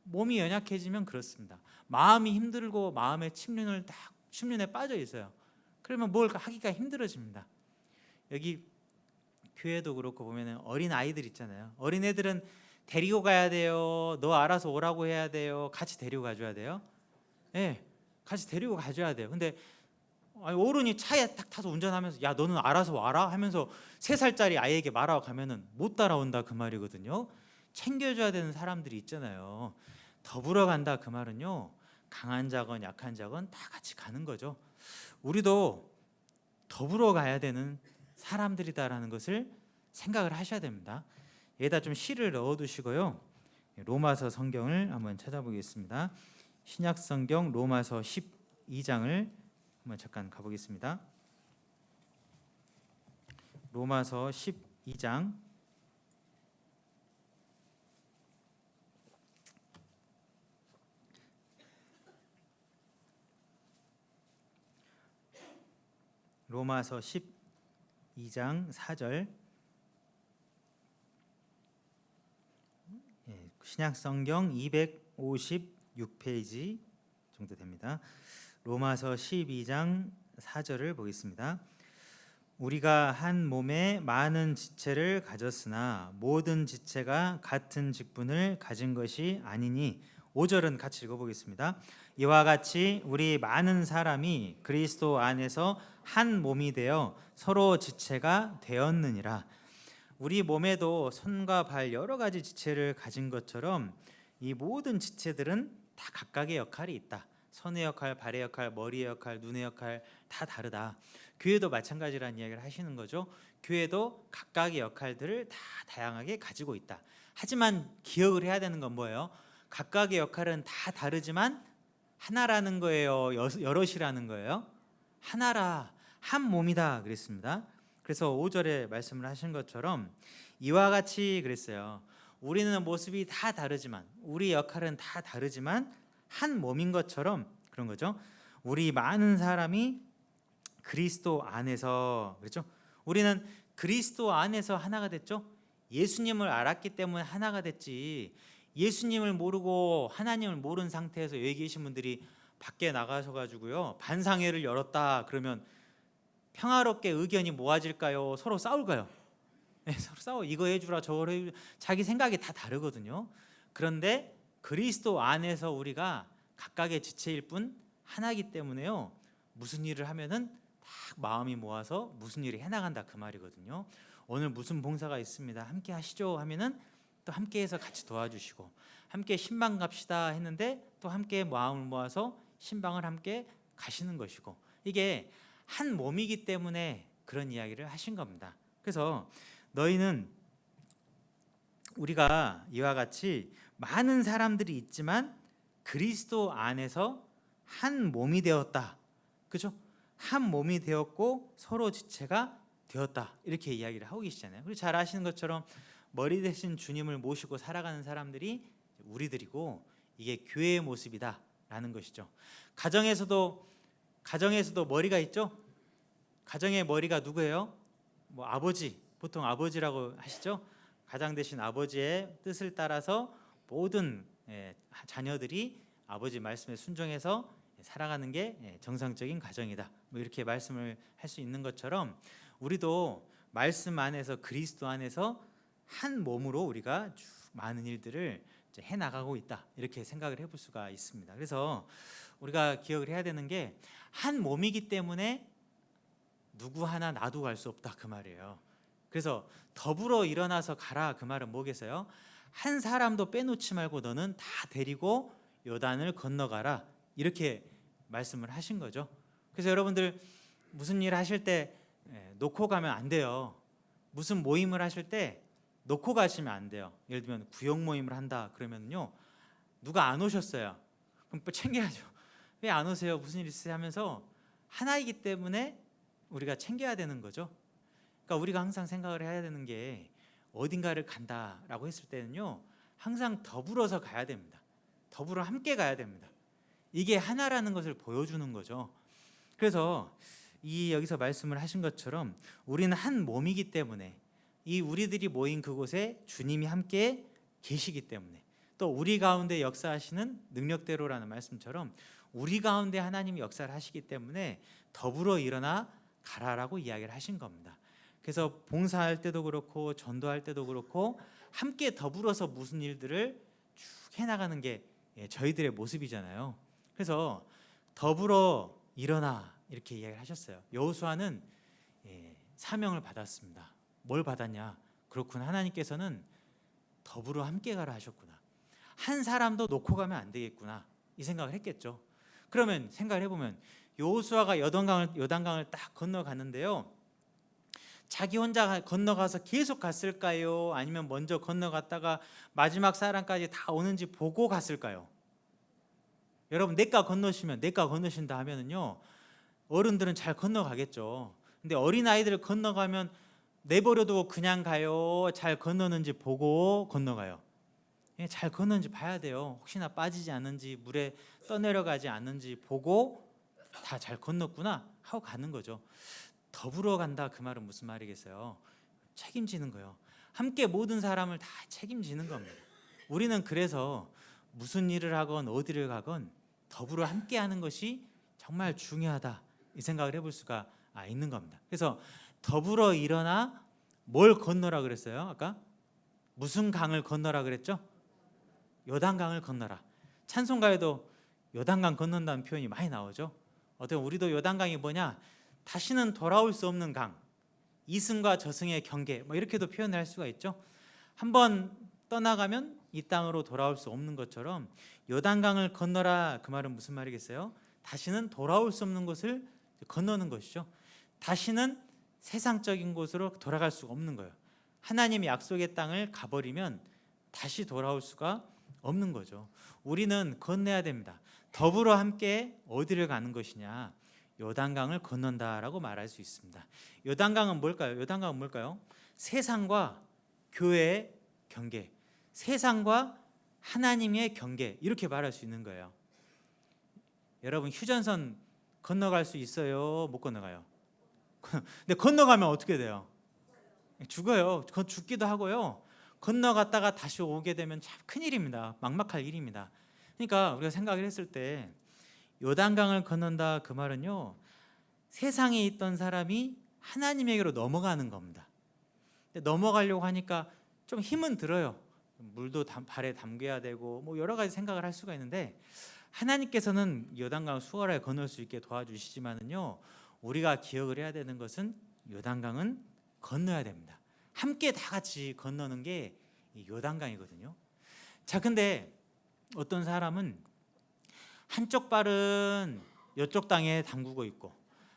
몸이 연약해지면 그렇습니다. 마음이 힘들고 마음의 침륜에 빠져 있어요. 그러면 뭘 하기가 힘들어집니다. 여기 교회도 그렇고 보면 어린 아이들 있잖아요. 어린 애들은 데리고 가야 돼요. 너 알아서 오라고 해야 돼요. 같이 데리고 가줘야 돼요. 네, 같이 데리고 가줘야 돼요. 근데 어른이 차에 딱 타서 운전하면서 야 너는 알아서 와라 하면서 3살짜리 아이에게 말하고 가면은 못 따라온다 그 말이거든요. 챙겨줘야 되는 사람들이 있잖아요. 더불어 간다 그 말은요, 강한 자건 약한 자건 다 같이 가는 거죠. 우리도 더불어 가야 되는 사람들이다라는 것을 생각을 하셔야 됩니다. 여기다 좀 시를 넣어두시고요. 로마서 성경을 한번 찾아보겠습니다. 신약 성경 로마서 12장을 한번 잠깐 가보겠습니다. 로마서 12장 로마서 12장 4절, 신약 성경 256페이지 정도 됩니다. 로마서 12장 4절을 보겠습니다. 우리가 한 몸에 많은 지체를 가졌으나 모든 지체가 같은 직분을 가진 것이 아니니, 5절은 같이 읽어보겠습니다. 이와 같이 우리 많은 사람이 그리스도 안에서 한 몸이 되어 서로 지체가 되었느니라. 우리 몸에도 손과 발 여러 가지 지체를 가진 것처럼 이 모든 지체들은 다 각각의 역할이 있다. 손의 역할, 발의 역할, 머리의 역할, 눈의 역할 다 다르다. 교회도 마찬가지라는 이야기를 하시는 거죠. 교회도 각각의 역할들을 다 다양하게 가지고 있다. 하지만 기억을 해야 되는 건 뭐예요? 각각의 역할은 다 다르지만 하나라는 거예요, 여럿이라는 거예요? 하나라, 한 몸이다 그랬습니다. 그래서 5절에 말씀을 하신 것처럼 이와 같이 그랬어요. 우리는 모습이 다 다르지만, 우리 역할은 다 다르지만 한 몸인 것처럼 그런 거죠. 우리 많은 사람이 그리스도 안에서, 그렇죠? 우리는 그리스도 안에서 하나가 됐죠. 예수님을 알았기 때문에 하나가 됐지, 예수님을 모르고 하나님을 모르는 상태에서 여기 계신 분들이 밖에 나가셔가지고요 반상회를 열었다 그러면 평화롭게 의견이 모아질까요? 서로 싸울까요? 네, 서로 싸워. 이거 해주라 저거 해주라. 자기 생각이 다 다르거든요. 그런데 그리스도 안에서 우리가 각각의 지체일 뿐 하나이기 때문에요, 무슨 일을 하면은 딱 마음이 모아서 무슨 일을 해나간다 그 말이거든요. 오늘 무슨 봉사가 있습니다, 함께 하시죠 하면은 또 함께해서 같이 도와주시고, 함께 신방 갑시다 했는데 또 함께 마음을 모아서 신방을 함께 가시는 것이고, 이게 한 몸이기 때문에 그런 이야기를 하신 겁니다. 그래서 너희는, 우리가 이와 같이 많은 사람들이 있지만 그리스도 안에서 한 몸이 되었다, 그죠? 한 몸이 되었고 서로 지체가 되었다, 이렇게 이야기를 하고 계시잖아요. 그리고 잘 아시는 것처럼 머리 대신 주님을 모시고 살아가는 사람들이 우리들이고, 이게 교회의 모습이다라는 것이죠. 가정에서도 머리가 있죠. 가정의 머리가 누구예요? 뭐 아버지, 보통 아버지라고 하시죠. 가장 되신 아버지의 뜻을 따라서 모든 자녀들이 아버지 말씀에 순종해서 살아가는 게 정상적인 가정이다, 뭐 이렇게 말씀을 할 수 있는 것처럼 우리도 말씀 안에서, 그리스도 안에서 한 몸으로 우리가 쭉 많은 일들을 해 나가고 있다, 이렇게 생각을 해볼 수가 있습니다. 그래서 우리가 기억을 해야 되는 게 한 몸이기 때문에 누구 하나 놔두고 갈 수 없다 그 말이에요. 그래서 더불어 일어나서 가라 그 말은 뭐겠어요? 한 사람도 빼놓지 말고 너는 다 데리고 요단을 건너가라 이렇게 말씀을 하신 거죠. 그래서 여러분들 무슨 일 하실 때 놓고 가면 안 돼요. 무슨 모임을 하실 때 놓고 가시면 안 돼요. 예를 들면 구역 모임을 한다 그러면요, 누가 안 오셨어요. 그럼 또 챙겨야죠. 왜 안 오세요? 무슨 일 있으세요? 하면서 하나이기 때문에 우리가 챙겨야 되는 거죠. 그러니까 우리가 항상 생각을 해야 되는 게 어딘가를 간다라고 했을 때는요, 항상 더불어서 가야 됩니다. 더불어 함께 가야 됩니다. 이게 하나라는 것을 보여주는 거죠. 그래서 이 여기서 말씀을 하신 것처럼 우리는 한 몸이기 때문에 이 우리들이 모인 그곳에 주님이 함께 계시기 때문에 또 우리 가운데 역사하시는 능력대로라는 말씀처럼 우리 가운데 하나님이 역사를 하시기 때문에 더불어 일어나 가라라고 이야기를 하신 겁니다. 그래서 봉사할 때도 그렇고 전도할 때도 그렇고 함께 더불어서 무슨 일들을 쭉 해나가는 게 저희들의 모습이잖아요. 그래서 더불어 일어나 이렇게 이야기를 하셨어요. 여호수아는 사명을 받았습니다. 뭘 받았냐? 그렇구나, 하나님께서는 더불어 함께 가라 하셨구나. 한 사람도 놓고 가면 안 되겠구나 이 생각을 했겠죠. 그러면 생각을 해보면 여호수아가 요단강을 딱 건너갔는데요, 자기 혼자 건너가서 계속 갔을까요? 아니면 먼저 건너갔다가 마지막 사람까지 다 오는지 보고 갔을까요? 여러분, 내가 건너신다 하면은요, 어른들은 잘 건너가겠죠. 근데 어린아이들을 건너가면 내버려두고 그냥 가요? 잘 건너는지 보고 건너가요? 잘 건너는지 봐야 돼요. 혹시나 빠지지 않는지, 물에 떠내려가지 않는지 보고 다 잘 건넜구나 하고 가는 거죠. 더불어 간다 그 말은 무슨 말이겠어요? 책임지는 거예요. 함께 모든 사람을 다 책임지는 겁니다. 우리는 그래서 무슨 일을 하건 어디를 가건 더불어 함께 하는 것이 정말 중요하다 이 생각을 해볼 수가 있는 겁니다. 그래서 더불어 일어나 뭘 건너라 그랬어요? 아까 무슨 강을 건너라 그랬죠? 요단강을 건너라. 찬송가에도 요단강 건넌다는 표현이 많이 나오죠. 어떻게 우리도 요단강이 뭐냐? 다시는 돌아올 수 없는 강, 이승과 저승의 경계, 뭐 이렇게도 표현을 할 수가 있죠. 한번 떠나가면 이 땅으로 돌아올 수 없는 것처럼 요단강을 건너라 그 말은 무슨 말이겠어요? 다시는 돌아올 수 없는 곳을 건너는 것이죠. 다시는 세상적인 곳으로 돌아갈 수가 없는 거예요. 하나님의 약속의 땅을 가버리면 다시 돌아올 수가 없는 거죠. 우리는 건너야 됩니다. 더불어 함께 어디를 가는 것이냐? 요단강을 건넌다라고 말할 수 있습니다. 요단강은 뭘까요? 요단강은 뭘까요? 세상과 교회의 경계, 세상과 하나님의 경계 이렇게 말할 수 있는 거예요. 여러분, 휴전선 건너갈 수 있어요? 못 건너가요? 근데 건너가면 어떻게 돼요? 죽어요. 죽기도 하고요. 건너갔다가 다시 오게 되면 참 큰일입니다. 막막할 일입니다. 그러니까 우리가 생각을 했을 때 요단강을 건넌다 그 말은요, 세상에 있던 사람이 하나님에게로 넘어가는 겁니다. 근데 넘어가려고 하니까 좀 힘은 들어요. 물도 발에 담겨야 되고 뭐 여러 가지 생각을 할 수가 있는데 하나님께서는 요단강을 수월하게 건널 수 있게 도와주시지만은요, 우리가 기억을 해야 되는 것은 요단강은 건너야 됩니다. 함께 다 같이 건너는 게 요단강이거든요. 자, 근데 어떤 사람은 한쪽 발은 이쪽 땅에 담그고 있고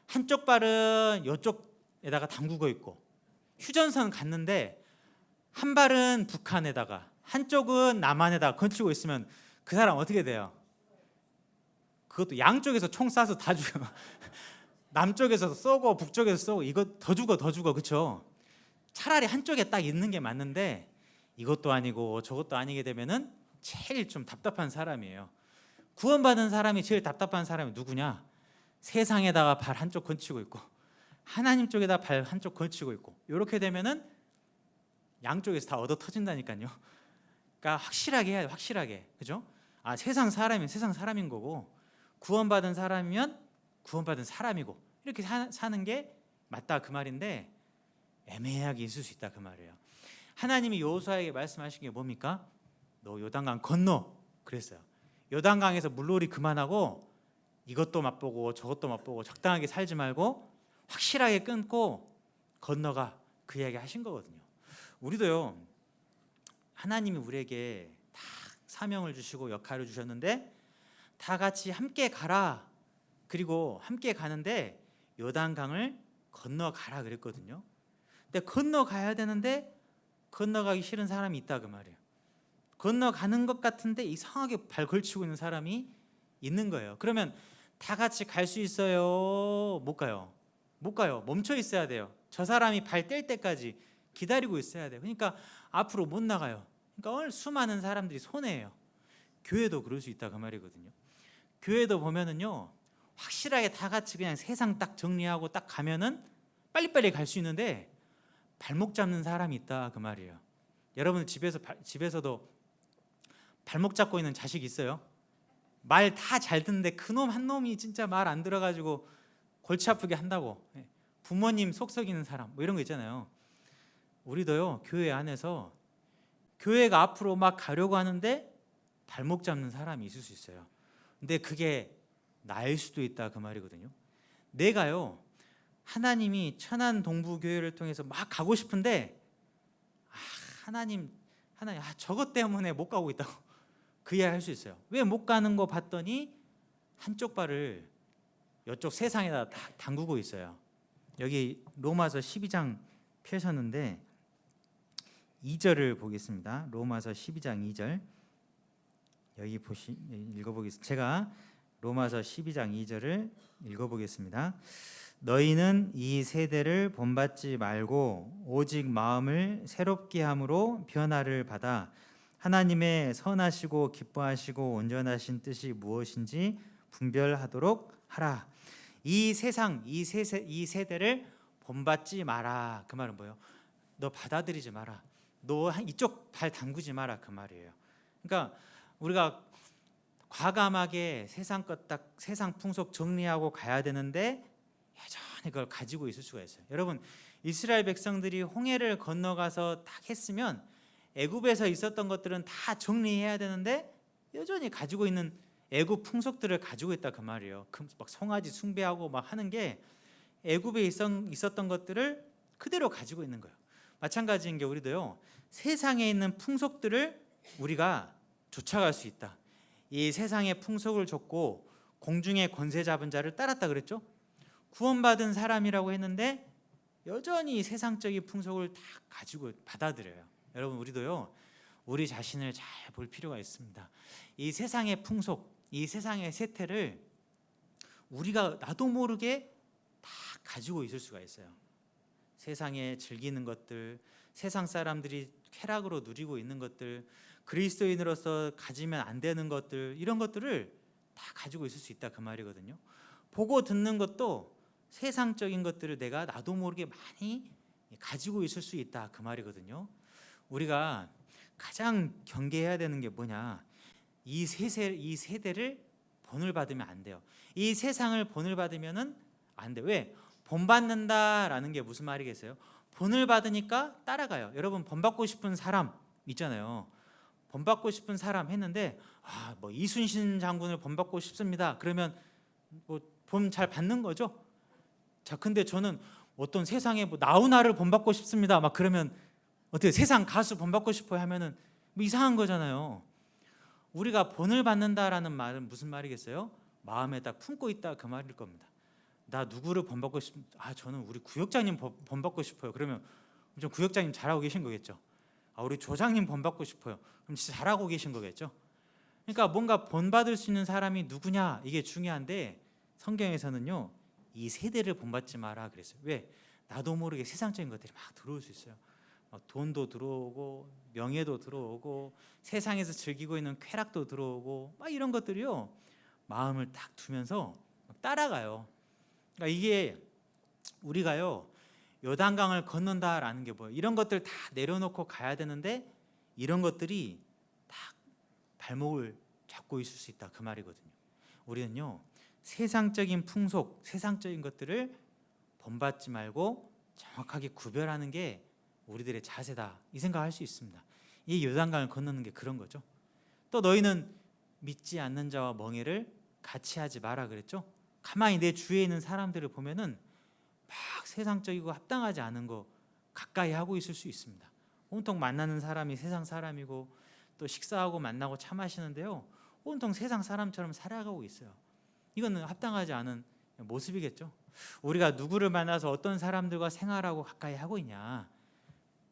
한쪽 발은 이쪽에다가 담그고 있고 휴전선 갔는데 한 발은 북한에다가 한쪽은 남한에다가 건치고 있으면 그 사람 어떻게 돼요? 그것도 양쪽에서 총 쏴서 다 죽어. 남쪽에서 쏘고 북쪽에서 쏘고 이거 더 죽어 그렇죠? 차라리 한쪽에 딱 있는 게 맞는데 이것도 아니고 저것도 아니게 되면은 제일 좀 답답한 사람이에요. 구원받은 사람이 제일 답답한 사람이 누구냐? 세상에다가 발 한쪽 걸치고 있고 하나님 쪽에다 발 한쪽 걸치고 있고 이렇게 되면은 양쪽에서 다 얻어 터진다니까요. 그러니까 확실하게 해야 돼, 확실하게. 그죠? 세상 사람이면 세상 사람인 거고 구원받은 사람이면 구원받은 사람이고 이렇게 사는 게 맞다 그 말인데 애매하게 있을 수 있다 그 말이에요. 하나님이 여호수아에게 말씀하신 게 뭡니까? 너 요단강 건너 그랬어요. 요단강에서 물놀이 그만하고 이것도 맛보고 저것도 맛보고 적당하게 살지 말고 확실하게 끊고 건너가, 그 이야기 하신 거거든요. 우리도요, 하나님이 우리에게 다 사명을 주시고 역할을 주셨는데 다 같이 함께 가라, 그리고 함께 가는데 요단강을 건너가라 그랬거든요. 근데 건너가야 되는데 건너가기 싫은 사람이 있다 그 말이에요. 건너가는 것 같은데 이상하게 발 걸치고 있는 사람이 있는 거예요. 그러면 다 같이 갈 수 있어요? 못 가요. 못 가요. 멈춰 있어야 돼요. 저 사람이 발 뗄 때까지 기다리고 있어야 돼요. 그러니까 앞으로 못 나가요. 그러니까 오늘 수많은 사람들이 손해예요. 교회도 그럴 수 있다 그 말이거든요. 교회도 보면은요, 확실하게 다 같이 그냥 세상 딱 정리하고 딱 가면은 빨리빨리 갈 수 있는데 발목 잡는 사람이 있다 그 말이에요. 여러분 집에서도 발목 잡고 있는 자식 있어요? 말 다 잘 듣는데 그놈 한 놈이 진짜 말 안 들어가지고 골치 아프게 한다고, 부모님 속 썩이는 사람 뭐 이런 거 있잖아요. 우리도요, 교회 안에서 교회가 앞으로 막 가려고 하는데 발목 잡는 사람이 있을 수 있어요. 근데 그게 나일 수도 있다 그 말이거든요. 내가요, 하나님이 천안 동부교회를 통해서 막 가고 싶은데 하나님 저것 때문에 못 가고 있다고 그 이야기 할 수 있어요. 왜 못 가는 거 봤더니 한쪽 발을 이쪽 세상에다 다 담그고 있어요. 여기 로마서 12장 펴셨는데 2절을 보겠습니다. 로마서 12장 2절 여기 읽어보겠습니다. 제가 로마서 12장 2절을 읽어보겠습니다. 너희는 이 세대를 본받지 말고 오직 마음을 새롭게 함으로 변화를 받아 하나님의 선하시고 기뻐하시고 온전하신 뜻이 무엇인지 분별하도록 하라. 이 세상 이 세대를 본받지 마라. 그 말은 뭐예요? 너 받아들이지 마라. 너 이쪽 발 담그지 마라 그 말이에요. 그러니까 우리가 과감하게 세상 풍속 정리하고 가야 되는데 여전히 그걸 가지고 있을 수가 있어요. 여러분, 이스라엘 백성들이 홍해를 건너가서 딱 했으면 애굽에서 있었던 것들은 다 정리해야 되는데 여전히 가지고 있는 애굽 풍속들을 가지고 있다 그 말이에요. 막 송아지 숭배하고 막 하는 게 애굽에 있었던 것들을 그대로 가지고 있는 거예요. 마찬가지인 게 우리도요, 세상에 있는 풍속들을 우리가 쫓아갈 수 있다. 이 세상의 풍속을 좇고 공중의 권세 잡은 자를 따랐다 그랬죠. 구원받은 사람이라고 했는데 여전히 세상적인 풍속을 다 가지고 받아들여요. 여러분, 우리도요, 우리 자신을 잘 볼 필요가 있습니다. 이 세상의 풍속, 이 세상의 세태를 우리가 나도 모르게 다 가지고 있을 수가 있어요. 세상에 즐기는 것들, 세상 사람들이 쾌락으로 누리고 있는 것들, 그리스도인으로서 가지면 안 되는 것들, 이런 것들을 다 가지고 있을 수 있다 그 말이거든요. 보고 듣는 것도 세상적인 것들을 내가 나도 모르게 많이 가지고 있을 수 있다 그 말이거든요. 우리가 가장 경계해야 되는 게 뭐냐? 이 세대를 본을 받으면 안 돼요. 이 세상을 본을 받으면은 안 돼. 왜? 본받는다라는 게 무슨 말이겠어요? 본을 받으니까 따라가요. 여러분, 본받고 싶은 사람 있잖아요. 본받고 싶은 사람 했는데 뭐 이순신 장군을 본받고 싶습니다. 그러면 뭐 본 잘 받는 거죠. 자, 근데 저는 어떤 세상에 뭐 나훈아를 본받고 싶습니다. 막 그러면 어떻게 세상 가수 본받고 싶어요 하면은 뭐 이상한 거잖아요. 우리가 본을 받는다라는 말은 무슨 말이겠어요? 마음에 딱 품고 있다 그 말일 겁니다. 나 누구를 본받고 저는 우리 구역장님 본받고 싶어요. 그러면 좀 구역장님 잘하고 계신 거겠죠. 우리 조장님 본받고 싶어요. 그럼 진짜 잘하고 계신 거겠죠. 그러니까 뭔가 본받을 수 있는 사람이 누구냐, 이게 중요한데 성경에서는요, 이 세대를 본받지 마라 그랬어요. 왜? 나도 모르게 세상적인 것들이 막 들어올 수 있어요. 막 돈도 들어오고 명예도 들어오고 세상에서 즐기고 있는 쾌락도 들어오고 막 이런 것들이요, 마음을 딱 두면서 따라가요. 그러니까 이게 우리가요, 요단강을 건넌다라는 게 뭐예요? 이런 것들 다 내려놓고 가야 되는데 이런 것들이 딱 발목을 잡고 있을 수 있다 그 말이거든요. 우리는요, 세상적인 풍속, 세상적인 것들을 본받지 말고 정확하게 구별하는 게 우리들의 자세다, 이 생각할 수 있습니다. 이 요단강을 건너는 게 그런 거죠. 또 너희는 믿지 않는 자와 멍에를 같이 하지 마라 그랬죠. 가만히 내 주위에 있는 사람들을 보면은 막 세상적이고 합당하지 않은 거 가까이 하고 있을 수 있습니다. 온통 만나는 사람이 세상 사람이고 또 식사하고 만나고 차 마시는데요, 온통 세상 사람처럼 살아가고 있어요. 이거는 합당하지 않은 모습이겠죠. 우리가 누구를 만나서 어떤 사람들과 생활하고 가까이 하고 있냐,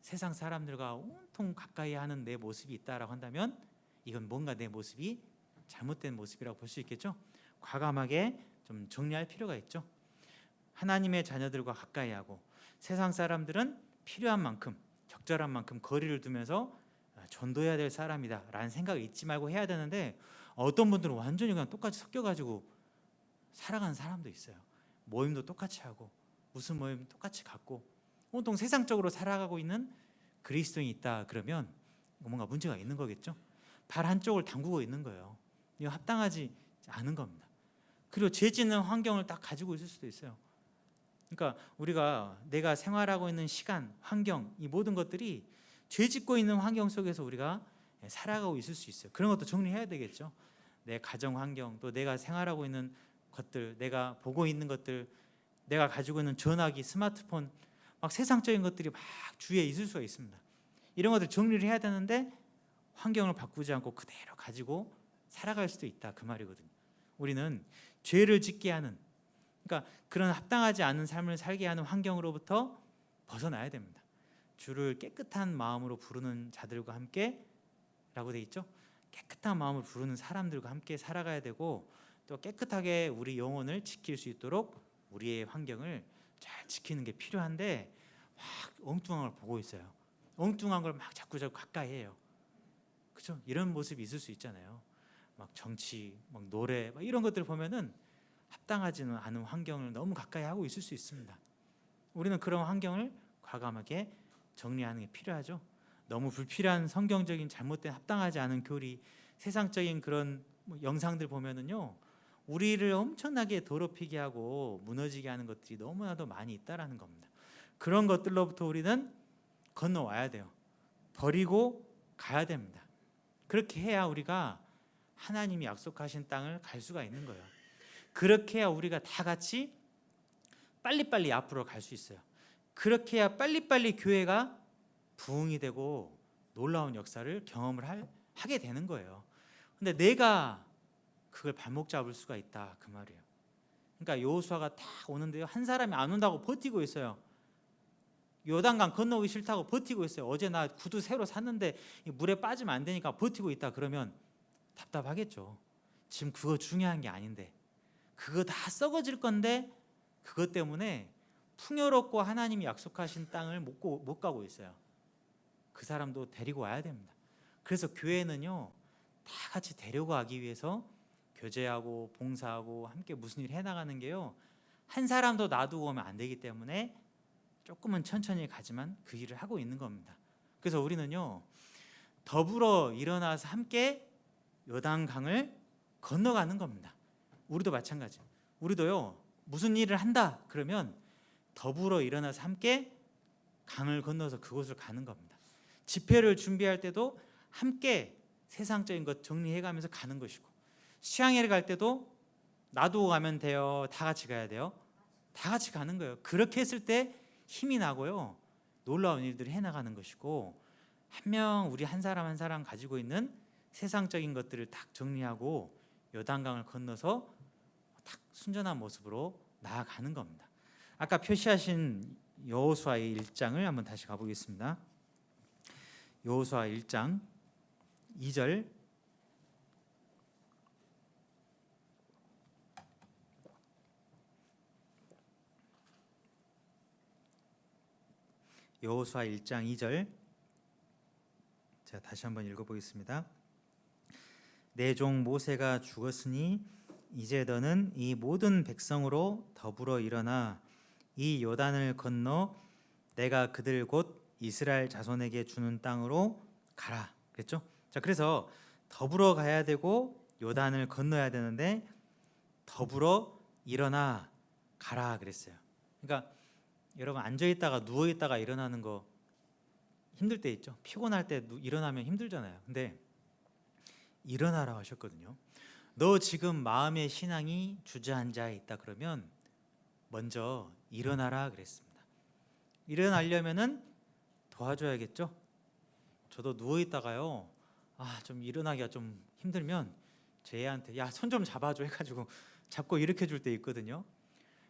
세상 사람들과 온통 가까이 하는 내 모습이 있다라고 한다면 이건 뭔가 내 모습이 잘못된 모습이라고 볼 수 있겠죠. 과감하게 좀 정리할 필요가 있죠. 하나님의 자녀들과 가까이 하고 세상 사람들은 필요한 만큼 적절한 만큼 거리를 두면서 전도해야 될 사람이다 라는 생각을 잊지 말고 해야 되는데, 어떤 분들은 완전히 그냥 똑같이 섞여가지고 살아가는 사람도 있어요. 모임도 똑같이 하고 무슨 모임 똑같이 갖고 온통 세상적으로 살아가고 있는 그리스도인이 있다 그러면 뭔가 문제가 있는 거겠죠. 발 한쪽을 담그고 있는 거예요. 이거 합당하지 않은 겁니다. 그리고 죄 짓는 환경을 딱 가지고 있을 수도 있어요. 그러니까 우리가 내가 생활하고 있는 시간, 환경, 이 모든 것들이 죄 짓고 있는 환경 속에서 우리가 살아가고 있을 수 있어요. 그런 것도 정리해야 되겠죠. 내 가정 환경, 또 내가 생활하고 있는 것들, 내가 보고 있는 것들, 내가 가지고 있는 전화기, 스마트폰, 막 세상적인 것들이 막 주위에 있을 수가 있습니다. 이런 것들 정리를 해야 되는데 환경을 바꾸지 않고 그대로 가지고 살아갈 수도 있다 그 말이거든요. 우리는 죄를 짓게 하는, 그러니까 그런 합당하지 않은 삶을 살게 하는 환경으로부터 벗어나야 됩니다. 주를 깨끗한 마음으로 부르는 자들과 함께 라고 돼 있죠. 깨끗한 마음으로 부르는 사람들과 함께 살아가야 되고, 또 깨끗하게 우리 영혼을 지킬 수 있도록 우리의 환경을 잘 지키는 게 필요한데, 막 엉뚱한 걸 보고 있어요. 엉뚱한 걸 막 자꾸 가까이 해요. 그죠? 이런 모습이 있을 수 있잖아요. 막 정치, 막 노래, 막 이런 것들 보면은 합당하지는 않은 환경을 너무 가까이 하고 있을 수 있습니다. 우리는 그런 환경을 과감하게 정리하는 게 필요하죠. 너무 불필요한 성경적인 잘못된 합당하지 않은 교리, 세상적인 그런 영상들 보면은요, 우리를 엄청나게 더럽히게 하고 무너지게 하는 것들이 너무나도 많이 있다라는 겁니다. 그런 것들로부터 우리는 건너와야 돼요. 버리고 가야 됩니다. 그렇게 해야 우리가 하나님이 약속하신 땅을 갈 수가 있는 거예요. 그렇게 해야 우리가 다 같이 빨리빨리 앞으로 갈 수 있어요. 그렇게 해야 빨리빨리 교회가 부흥이 되고 놀라운 역사를 경험을 하게 되는 거예요. 근데 내가 그걸 발목 잡을 수가 있다 그 말이에요. 그러니까 여호수아가 딱 오는데요, 한 사람이 안 온다고 버티고 있어요. 요단강 건너기 싫다고 버티고 있어요. 어제 나 구두 새로 샀는데 물에 빠지면 안 되니까 버티고 있다 그러면 답답하겠죠. 지금 그거 중요한 게 아닌데, 그거 다 썩어질 건데 그것 때문에 풍요롭고 하나님이 약속하신 땅을 못 가고 있어요. 그 사람도 데리고 와야 됩니다. 그래서 교회는요, 다 같이 데려가기 위해서 교제하고 봉사하고 함께 무슨 일 해나가는 게요, 한 사람도 놔두고 오면 안 되기 때문에 조금은 천천히 가지만 그 일을 하고 있는 겁니다. 그래서 우리는요, 더불어 일어나서 함께 요단강을 건너가는 겁니다. 우리도 마찬가지. 우리도요, 무슨 일을 한다 그러면 더불어 일어나서 함께 강을 건너서 그곳을 가는 겁니다. 집회를 준비할 때도 함께 세상적인 것 정리해가면서 가는 것이고, 수양회를 갈 때도 놔두고 가면 돼요, 다 같이 가야 돼요? 다 같이 가는 거예요. 그렇게 했을 때 힘이 나고요, 놀라운 일들을 해나가는 것이고, 우리 한 사람 한 사람 가지고 있는 세상적인 것들을 딱 정리하고 요단강을 건너서 딱 순전한 모습으로 나아가는 겁니다. 아까 표시하신 여호수아의 1장을 한번 다시 가보겠습니다. 여호수아 1장 2절 여호수아 1장 2절, 제가 다시 한번 읽어보겠습니다. 내 종 모세가 죽었으니 이제 너는 이 모든 백성으로 더불어 일어나 이 요단을 건너 내가 그들 곧 이스라엘 자손에게 주는 땅으로 가라 그랬죠. 자, 그래서 더불어 가야 되고 요단을 건너야 되는데 더불어 일어나 가라 그랬어요. 그러니까 여러분, 앉아 있다가 누워 있다가 일어나는 거 힘들 때 있죠. 피곤할 때 일어나면 힘들잖아요. 근데 일어나라고 하셨거든요. 너 지금 마음의 신앙이 주저앉아 있다 그러면 먼저 일어나라 그랬습니다. 일어나려면은 도와줘야겠죠. 저도 누워 있다가요, 좀 일어나기가 좀 힘들면 제 애한테 야, 손 좀 잡아줘 해가지고 잡고 일으켜 줄 때 있거든요.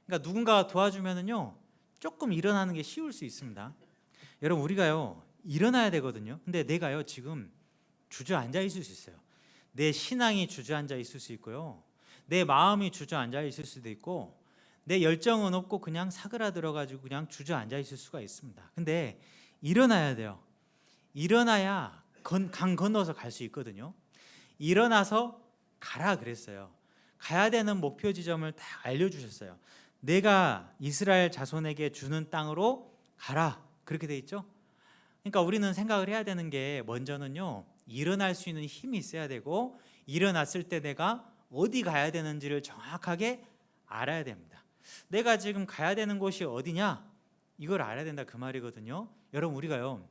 그러니까 누군가 도와주면은요 조금 일어나는 게 쉬울 수 있습니다. 여러분, 우리가요 일어나야 되거든요. 근데 내가요 지금 주저앉아 있을 수 있어요. 내 신앙이 주저앉아 있을 수 있고요, 내 마음이 주저앉아 있을 수도 있고, 내 열정은 없고 그냥 사그라들어 가지고 그냥 주저앉아 있을 수가 있습니다. 근데 일어나야 돼요. 일어나야 강 건너서 갈 수 있거든요. 일어나서 가라 그랬어요. 가야 되는 목표 지점을 다 알려주셨어요. 내가 이스라엘 자손에게 주는 땅으로 가라 그렇게 돼 있죠. 그러니까 우리는 생각을 해야 되는 게, 먼저는요 일어날 수 있는 힘이 있어야 되고, 일어났을 때 내가 어디 가야 되는지를 정확하게 알아야 됩니다. 내가 지금 가야 되는 곳이 어디냐, 이걸 알아야 된다 그 말이거든요. 여러분, 우리가요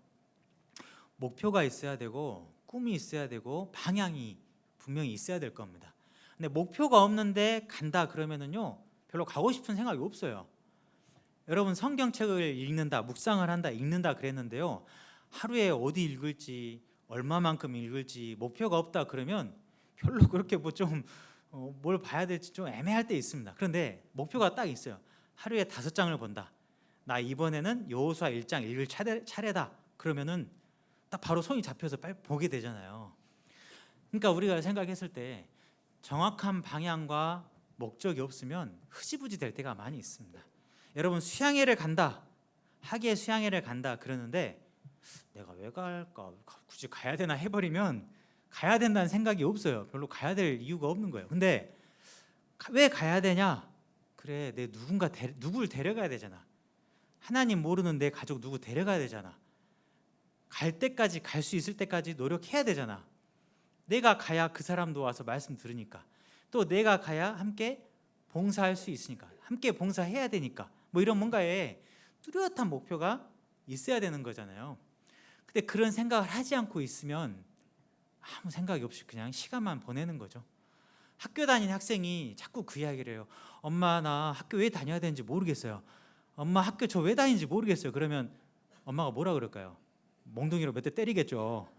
목표가 있어야 되고 꿈이 있어야 되고 방향이 분명히 있어야 될 겁니다. 근데 목표가 없는데 간다 그러면은요 별로 가고 싶은 생각이 없어요. 여러분, 성경책을 읽는다, 묵상을 한다, 읽는다 그랬는데요, 하루에 어디 읽을지, 얼마만큼 읽을지 목표가 없다 그러면 별로 그렇게 뭐 좀 뭘 봐야 될지 좀 애매할 때 있습니다. 그런데 목표가 딱 있어요. 하루에 5장을 본다. 나 이번에는 여호수아 1장 읽을 차례다. 그러면은 딱 바로 손이 잡혀서 빨리 보게 되잖아요. 그러니까 우리가 생각했을 때 정확한 방향과 목적이 없으면 흐지부지 될 때가 많이 있습니다. 여러분, 수양회를 간다, 학예 수양회를 간다 그러는데 내가 왜 갈까, 굳이 가야 되나 해버리면 가야 된다는 생각이 없어요. 별로 가야 될 이유가 없는 거예요. 근데 왜 가야 되냐? 그래, 내 누구를 데려가야 되잖아. 하나님 모르는 내 가족 누구 데려가야 되잖아. 갈 때까지, 갈 수 있을 때까지 노력해야 되잖아. 내가 가야 그 사람도 와서 말씀 들으니까, 또 내가 가야 함께 봉사할 수 있으니까, 함께 봉사해야 되니까, 뭐 이런 뭔가에 뚜렷한 목표가 있어야 되는 거잖아요. 근데 그런 생각을 하지 않고 있으면 아무 생각이 없이 그냥 시간만 보내는 거죠. 학교 다니는 학생이 자꾸 그 이야기를 해요. 엄마, 나 학교 왜 다녀야 되는지 모르겠어요. 엄마, 학교 저 왜 다니는지 모르겠어요. 그러면 엄마가 뭐라 그럴까요? 몽둥이로 몇 대 때리겠죠.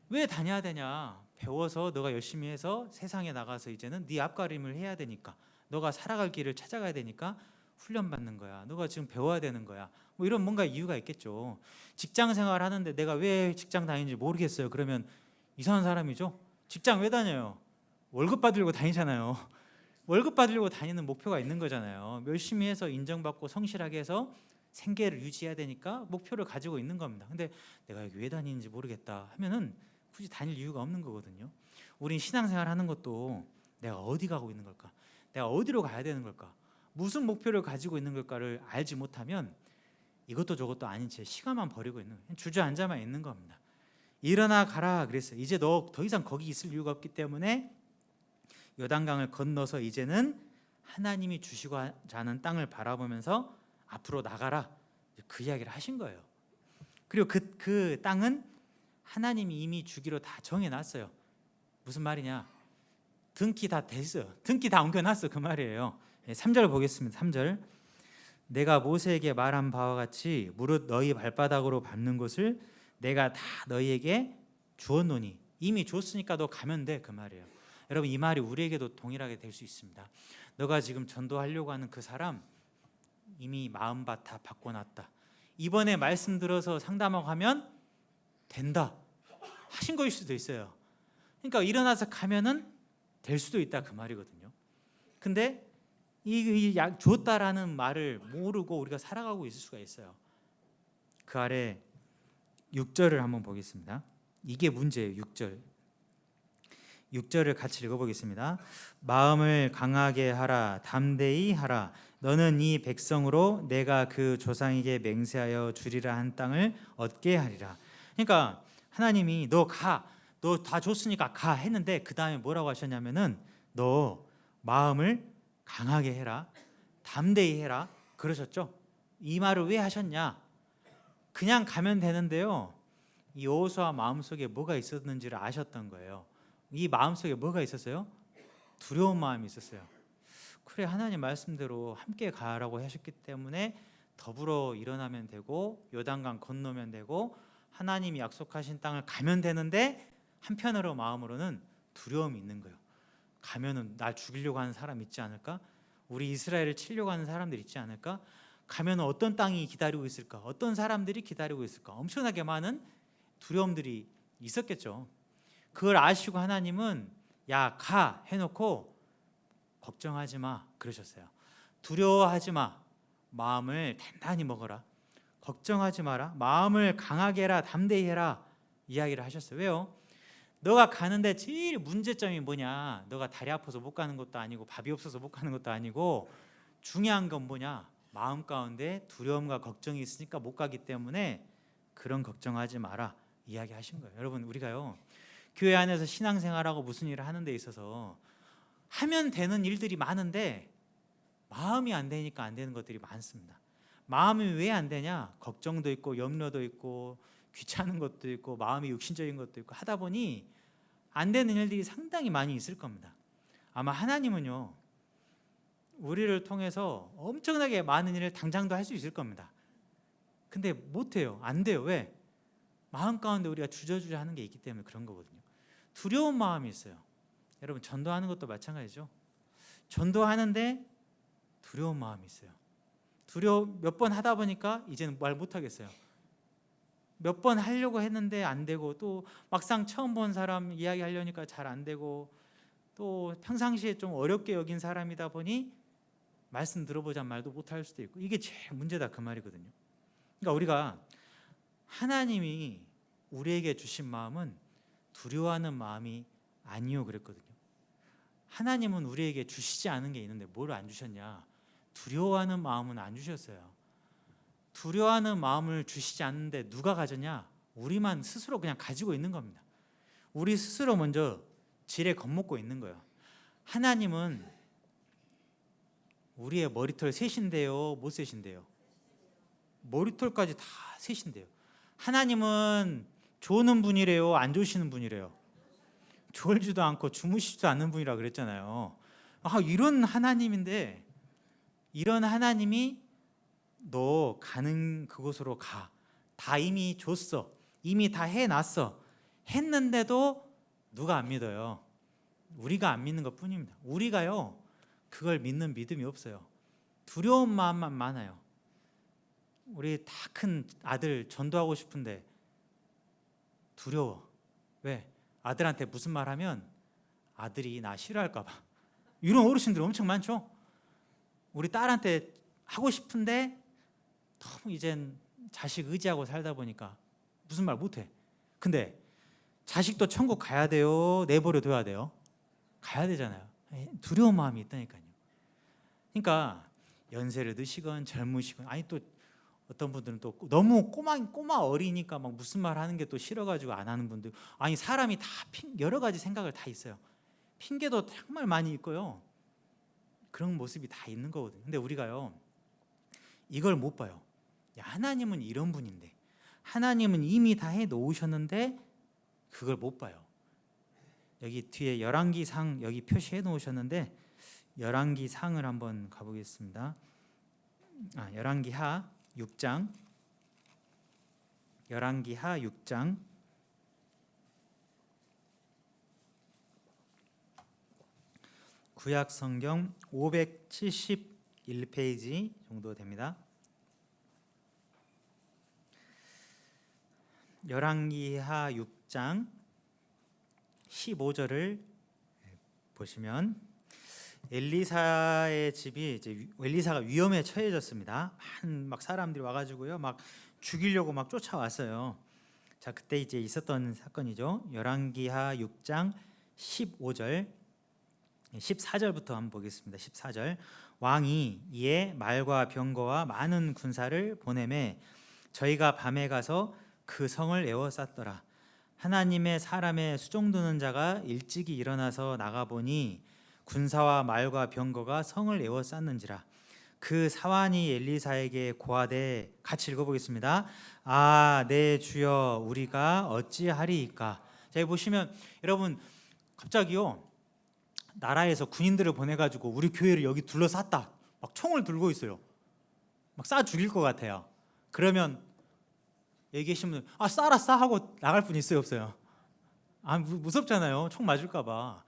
왜 다녀야 되냐? 배워서 너가 열심히 해서 세상에 나가서 이제는 네 앞가림을 해야 되니까, 너가 살아갈 길을 찾아가야 되니까 훈련받는 거야. 너가 지금 배워야 되는 거야. 뭐 이런 뭔가 이유가 있겠죠. 직장 생활 하는데 내가 왜 직장 다니는지 모르겠어요. 그러면 이상한 사람이죠. 직장 왜 다녀요? 월급 받으려고 다니잖아요. 월급 받으려고 다니는 목표가 있는 거잖아요. 열심히 해서 인정받고 성실하게 해서 생계를 유지해야 되니까 목표를 가지고 있는 겁니다. 근데 내가 여기 왜 다니는지 모르겠다 하면은 굳이 다닐 이유가 없는 거거든요. 우린 신앙생활 하는 것도 내가 어디 가고 있는 걸까? 내가 어디로 가야 되는 걸까? 무슨 목표를 가지고 있는 걸까를 알지 못하면 이것도 저것도 아닌 채 시간만 버리고 있는 거예요. 주저앉아만 있는 겁니다. 일어나 가라 그랬어요. 이제 너 더 이상 거기 있을 이유가 없기 때문에 요단강을 건너서 이제는 하나님이 주시고자 하는 땅을 바라보면서 앞으로 나가라, 그 이야기를 하신 거예요. 그리고 그 땅은 하나님이 이미 주기로 다 정해놨어요. 무슨 말이냐? 등기 다 됐어요. 등기 다 옮겨놨어, 그 말이에요. 3절 보겠습니다. 3절. 내가 모세에게 말한 바와 같이 무릇 너희 발바닥으로 밟는 곳을 내가 다 너희에게 주었노니. 이미 줬으니까 너 가면 돼, 그 말이에요. 여러분, 이 말이 우리에게도 동일하게 될 수 있습니다. 너가 지금 전도하려고 하는 그 사람 이미 마음밭 다 바꿔놨다. 이번에 말씀 들어서 상담하고 하면 된다 하신 거일 수도 있어요. 그러니까 일어나서 가면은 될 수도 있다, 그 말이거든요. 근데 이 줬다라는 말을 모르고 우리가 살아가고 있을 수가 있어요. 그 아래 6절을 한번 보겠습니다. 이게 문제예요. 6절을 같이 읽어보겠습니다. 마음을 강하게 하라, 담대히 하라. 너는 이 백성으로 내가 그 조상에게 맹세하여 주리라 한 땅을 얻게 하리라. 그러니까 하나님이 너 가, 너 다 줬으니까 가 했는데 그 다음에 뭐라고 하셨냐면은 너 마음을 강하게 해라, 담대히 해라 그러셨죠. 이 말을 왜 하셨냐? 그냥 가면 되는데요, 이 여호수아 마음속에 뭐가 있었는지를 아셨던 거예요. 이 마음속에 뭐가 있었어요? 두려운 마음이 있었어요. 그래, 하나님 말씀대로 함께 가라고 하셨기 때문에 더불어 일어나면 되고 요단강 건너면 되고 하나님이 약속하신 땅을 가면 되는데, 한편으로 마음으로는 두려움이 있는 거예요. 가면은 날 죽이려고 하는 사람 있지 않을까? 우리 이스라엘을 치려고 하는 사람들 있지 않을까? 가면 어떤 땅이 기다리고 있을까? 어떤 사람들이 기다리고 있을까? 엄청나게 많은 두려움들이 있었겠죠. 그걸 아시고 하나님은 야, 가 해놓고 걱정하지 마 그러셨어요. 두려워하지 마, 마음을 단단히 먹어라. 걱정하지 마라, 마음을 강하게 해라, 담대히 해라 이야기를 하셨어요. 왜요? 너가 가는데 제일 문제점이 뭐냐? 너가 다리 아파서 못 가는 것도 아니고 밥이 없어서 못 가는 것도 아니고, 중요한 건 뭐냐? 마음 가운데 두려움과 걱정이 있으니까 못 가기 때문에 그런 걱정하지 마라 이야기하신 거예요. 여러분, 우리가요, 교회 안에서 신앙생활하고 무슨 일을 하는 데 있어서 하면 되는 일들이 많은데 마음이 안 되니까 안 되는 것들이 많습니다. 마음이 왜 안 되냐? 걱정도 있고 염려도 있고 귀찮은 것도 있고 마음이 육신적인 것도 있고 하다 보니 안 되는 일들이 상당히 많이 있을 겁니다. 아마 하나님은요, 우리를 통해서 엄청나게 많은 일을 당장도 할 수 있을 겁니다. 근데 못해요. 안 돼요. 왜? 마음 가운데 우리가 주저주저 하는 게 있기 때문에 그런 거거든요. 두려운 마음이 있어요. 여러분, 전도하는 것도 마찬가지죠. 전도하는데 두려운 마음이 있어요. 몇 번 하다 보니까 이제는 말 못하겠어요. 몇 번 하려고 했는데 안 되고, 또 막상 처음 본 사람 이야기 하려니까 잘 안 되고, 또 평상시에 좀 어렵게 여긴 사람이다 보니 말씀 들어보자 말도 못할 수도 있고, 이게 제일 문제다 그 말이거든요. 그러니까 우리가 하나님이 우리에게 주신 마음은 두려워하는 마음이 아니요 그랬거든요. 하나님은 우리에게 주시지 않은 게 있는데 뭘 안 주셨냐? 두려워하는 마음은 안 주셨어요. 두려워하는 마음을 주시지 않는데 누가 가졌냐? 우리만 스스로 그냥 가지고 있는 겁니다. 우리 스스로 먼저 지레 겁먹고 있는 거예요. 하나님은 우리의 머리털 셋인데요, 못 셋인데요? 머리털까지 다 셋인데요. 하나님은 좋은 분이래요, 안 좋으시는 분이래요? 졸지도 않고 주무시지도 않는 분이라 그랬잖아요. 이런 하나님인데, 이런 하나님이 너 가는 그곳으로 가, 다 이미 줬어, 이미 다 해놨어, 했는데도 누가 안 믿어요? 우리가 안 믿는 것 뿐입니다. 우리가요, 그걸 믿는 믿음이 없어요. 두려운 마음만 많아요. 우리 다 큰 아들 전도하고 싶은데 두려워. 왜? 아들한테 무슨 말 하면 아들이 나 싫어할까 봐. 이런 어르신들 엄청 많죠. 우리 딸한테 하고 싶은데 너무 이젠 자식 의지하고 살다 보니까 무슨 말 못해. 근데 자식도 천국 가야 돼요, 내버려 둬야 돼요? 가야 되잖아요. 두려운 마음이 있다니까요. 그러니까 연세를 드시건 젊으시건, 아니 또 어떤 분들은 또 너무 꼬마 어리니까 막 무슨 말 하는 게 또 싫어가지고 안 하는 분들, 아니 사람이 다 여러 가지 생각을 다 있어요. 핑계도 정말 많이 있고요. 그런 모습이 다 있는 거거든요. 근데 우리가요, 이걸 못 봐요. 야, 하나님은 이런 분인데, 하나님은 이미 다 해놓으셨는데 그걸 못 봐요. 여기 뒤에 열왕기상 여기 표시해 놓으셨는데, 열왕기상을 한번 가보겠습니다. 열왕기하 6장, 열왕기하 6장 구약 성경 571페이지 정도 됩니다. 열왕기하 6장 15절을 보시면, 엘리사의 집이 이제 엘리사가 위험에 처해졌습니다. 막 사람들이 와가지고요, 막 죽이려고 막 쫓아왔어요. 자, 그때 이제 있었던 사건이죠. 열왕기하 6장 15절, 14절부터 한번 보겠습니다. 14절. 왕이 이에 말과 병거와 많은 군사를 보내매 저희가 밤에 가서 그 성을 에워쌌더라. 하나님의 사람의 수종드는 자가 일찍이 일어나서 나가보니 군사와 말과 병거가 성을 에워쌌는지라. 그 사환이 엘리사에게 고하되, 같이 읽어보겠습니다. 내 주여, 우리가 어찌하리이까. 자, 여기 보시면 여러분, 갑자기요, 나라에서 군인들을 보내가지고 우리 교회를 여기 둘러쌌다. 막 총을 들고 있어요. 막 쏴 죽일 것 같아요. 그러면 여기 계신 분들 쏴라 하고 나갈 분 있어요, 없어요? 무섭잖아요. 총 맞을까봐.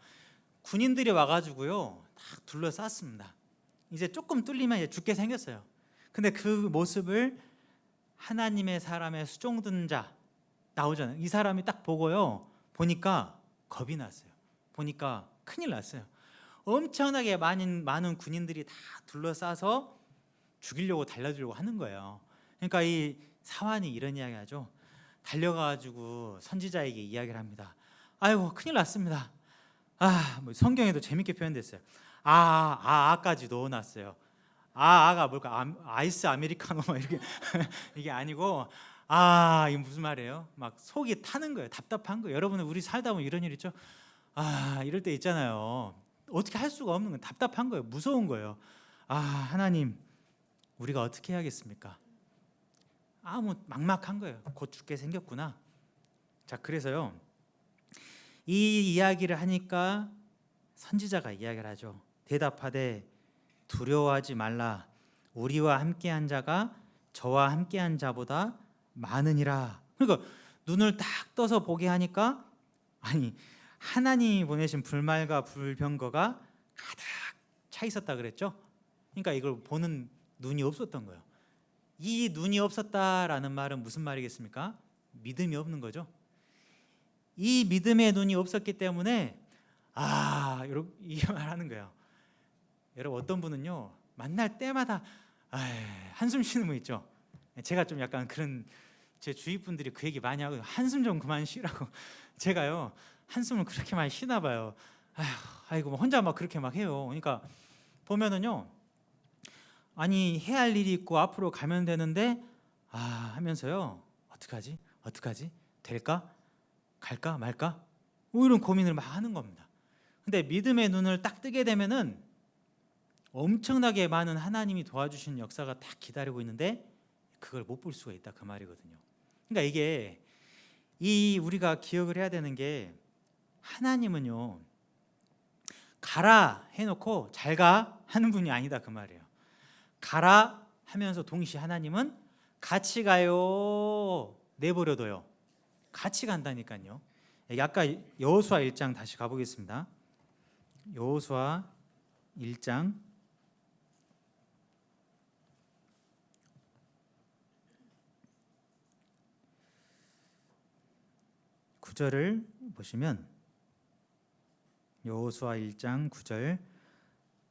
군인들이 와가지고요 딱 둘러쌌습니다. 이제 조금 뚫리면 이제 죽게 생겼어요. 근데 그 모습을 하나님의 사람의 수종든 자 나오잖아요. 이 사람이 딱 보고요 보니까 겁이 났어요. 보니까 큰일 났어요. 엄청나게 많은 군인들이 다 둘러싸서 죽이려고 달려들려고 하는 거예요. 그러니까 이 사환이 이런 이야기하죠. 달려가지고 선지자에게 이야기를 합니다. 아이고 큰일 났습니다. 뭐 성경에도 재밌게 표현됐어요. 아까지 넣어놨어요. 아가 뭘까? 아이스 아메리카노 막 이렇게 이게 아니고 이게 무슨 말이에요? 막 속이 타는 거예요. 답답한 거예요. 여러분 우리 살다 보면 이런 일 있죠. 이럴 때 있잖아요. 어떻게 할 수가 없는 거예요. 답답한 거예요. 무서운 거예요. 하나님 우리가 어떻게 해야겠습니까? 뭐 막막한 거예요. 곧 죽게 생겼구나. 자 그래서요 이 이야기를 하니까 선지자가 이야기를 하죠. 대답하되 두려워하지 말라. 우리와 함께한 자가 저와 함께한 자보다 많으니라. 그러니까 눈을 딱 떠서 보게 하니까 하나님이 보내신 불말과 불병거가 가득 차 있었다 그랬죠. 그러니까 이걸 보는 눈이 없었던 거예요. 이 눈이 없었다라는 말은 무슨 말이겠습니까? 믿음이 없는 거죠. 이 믿음의 눈이 없었기 때문에 여러분 이게 말하는 거예요. 여러분 어떤 분은요 만날 때마다 한숨 쉬는 분 있죠. 제가 좀 약간 그런 제 주위 분들이 그 얘기 많이 하고 한숨 좀 그만 쉬라고. 제가요 한숨을 그렇게 많이 쉬나 봐요. 아이고 혼자 막 그렇게 막 해요. 그러니까 보면은요 해야 할 일이 있고 앞으로 가면 되는데 하면서요 어떡하지 될까 갈까 말까 이런 고민을 막 하는 겁니다. 근데 믿음의 눈을 딱 뜨게 되면은 엄청나게 많은 하나님이 도와주시는 역사가 딱 기다리고 있는데 그걸 못 볼 수가 있다 그 말이거든요. 그러니까 이게 우리가 기억을 해야 되는 게 하나님은요 가라 해놓고 잘 가 하는 분이 아니다 그 말이에요. 가라 하면서 동시에 하나님은 같이 가요 내버려둬요. 같이 간다니까요. 아까 여호수아 1장 다시 가보겠습니다. 여호수아 1장 9절을 보시면 여호수아 1장 9절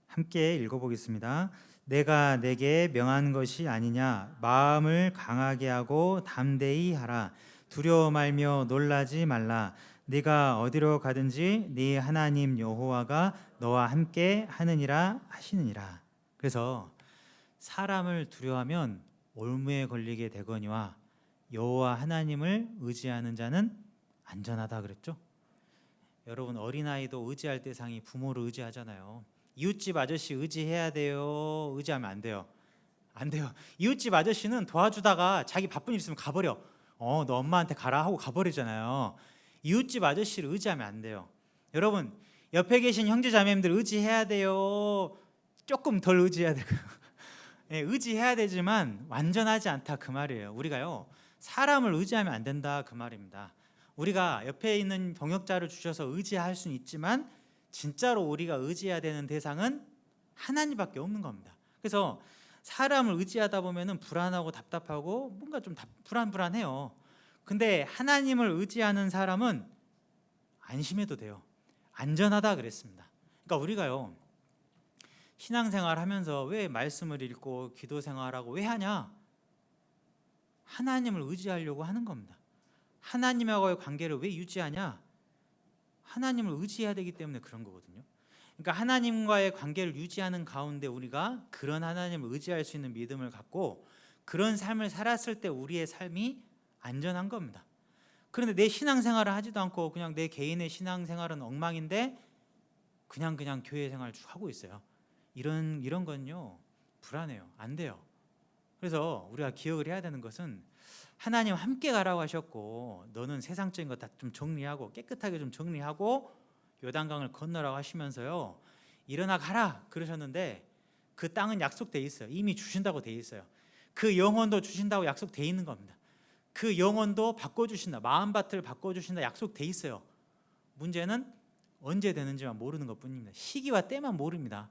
함께 읽어보겠습니다. 내가 내게 명한 것이 아니냐 마음을 강하게 하고 담대히 하라. 두려워 말며 놀라지 말라. 네가 어디로 가든지 네 하나님 여호와가 너와 함께 하느니라 하시느니라. 그래서 사람을 두려워하면 올무에 걸리게 되거니와 여호와 하나님을 의지하는 자는 안전하다 그랬죠. 여러분 어린아이도 의지할 대상이 부모를 의지하잖아요. 이웃집 아저씨 의지해야 돼요? 의지하면 안 돼요? 안 돼요. 이웃집 아저씨는 도와주다가 자기 바쁜 일 있으면 가버려. 너 엄마한테 가라 하고 가버리잖아요. 이웃집 아저씨를 의지하면 안 돼요. 여러분 옆에 계신 형제 자매님들 의지해야 돼요? 조금 덜 의지해야 되고 의지해야 되지만 완전하지 않다 그 말이에요. 우리가요 사람을 의지하면 안 된다 그 말입니다. 우리가 옆에 있는 병역자를 주셔서 의지할 수는 있지만 진짜로 우리가 의지해야 되는 대상은 하나님밖에 없는 겁니다. 그래서 사람을 의지하다 보면은 불안하고 답답하고 뭔가 좀 불안해요. 근데 하나님을 의지하는 사람은 안심해도 돼요. 안전하다 그랬습니다. 그러니까 우리가요 신앙생활 하면서 왜 말씀을 읽고 기도 생활하고 왜 하냐? 하나님을 의지하려고 하는 겁니다. 하나님하고의 관계를 왜 유지하냐? 하나님을 의지해야 되기 때문에 그런 거거든요. 그러니까 하나님과의 관계를 유지하는 가운데 우리가 그런 하나님을 의지할 수 있는 믿음을 갖고 그런 삶을 살았을 때 우리의 삶이 안전한 겁니다. 그런데 내 신앙생활을 하지도 않고 그냥 내 개인의 신앙생활은 엉망인데 그냥 교회 생활을 쭉 하고 있어요. 이런 건요 불안해요. 안 돼요. 그래서 우리가 기억을 해야 되는 것은 하나님 함께 가라고 하셨고 너는 세상적인 거 다 좀 정리하고 깨끗하게 좀 정리하고 요단강을 건너라고 하시면서요, 일어나 가라 그러셨는데 그 땅은 약속돼 있어요. 이미 주신다고 돼 있어요. 그 영혼도 주신다고 약속돼 있는 겁니다. 그 영혼도 바꿔주신다, 마음밭을 바꿔주신다 약속돼 있어요. 문제는 언제 되는지만 모르는 것뿐입니다. 시기와 때만 모릅니다.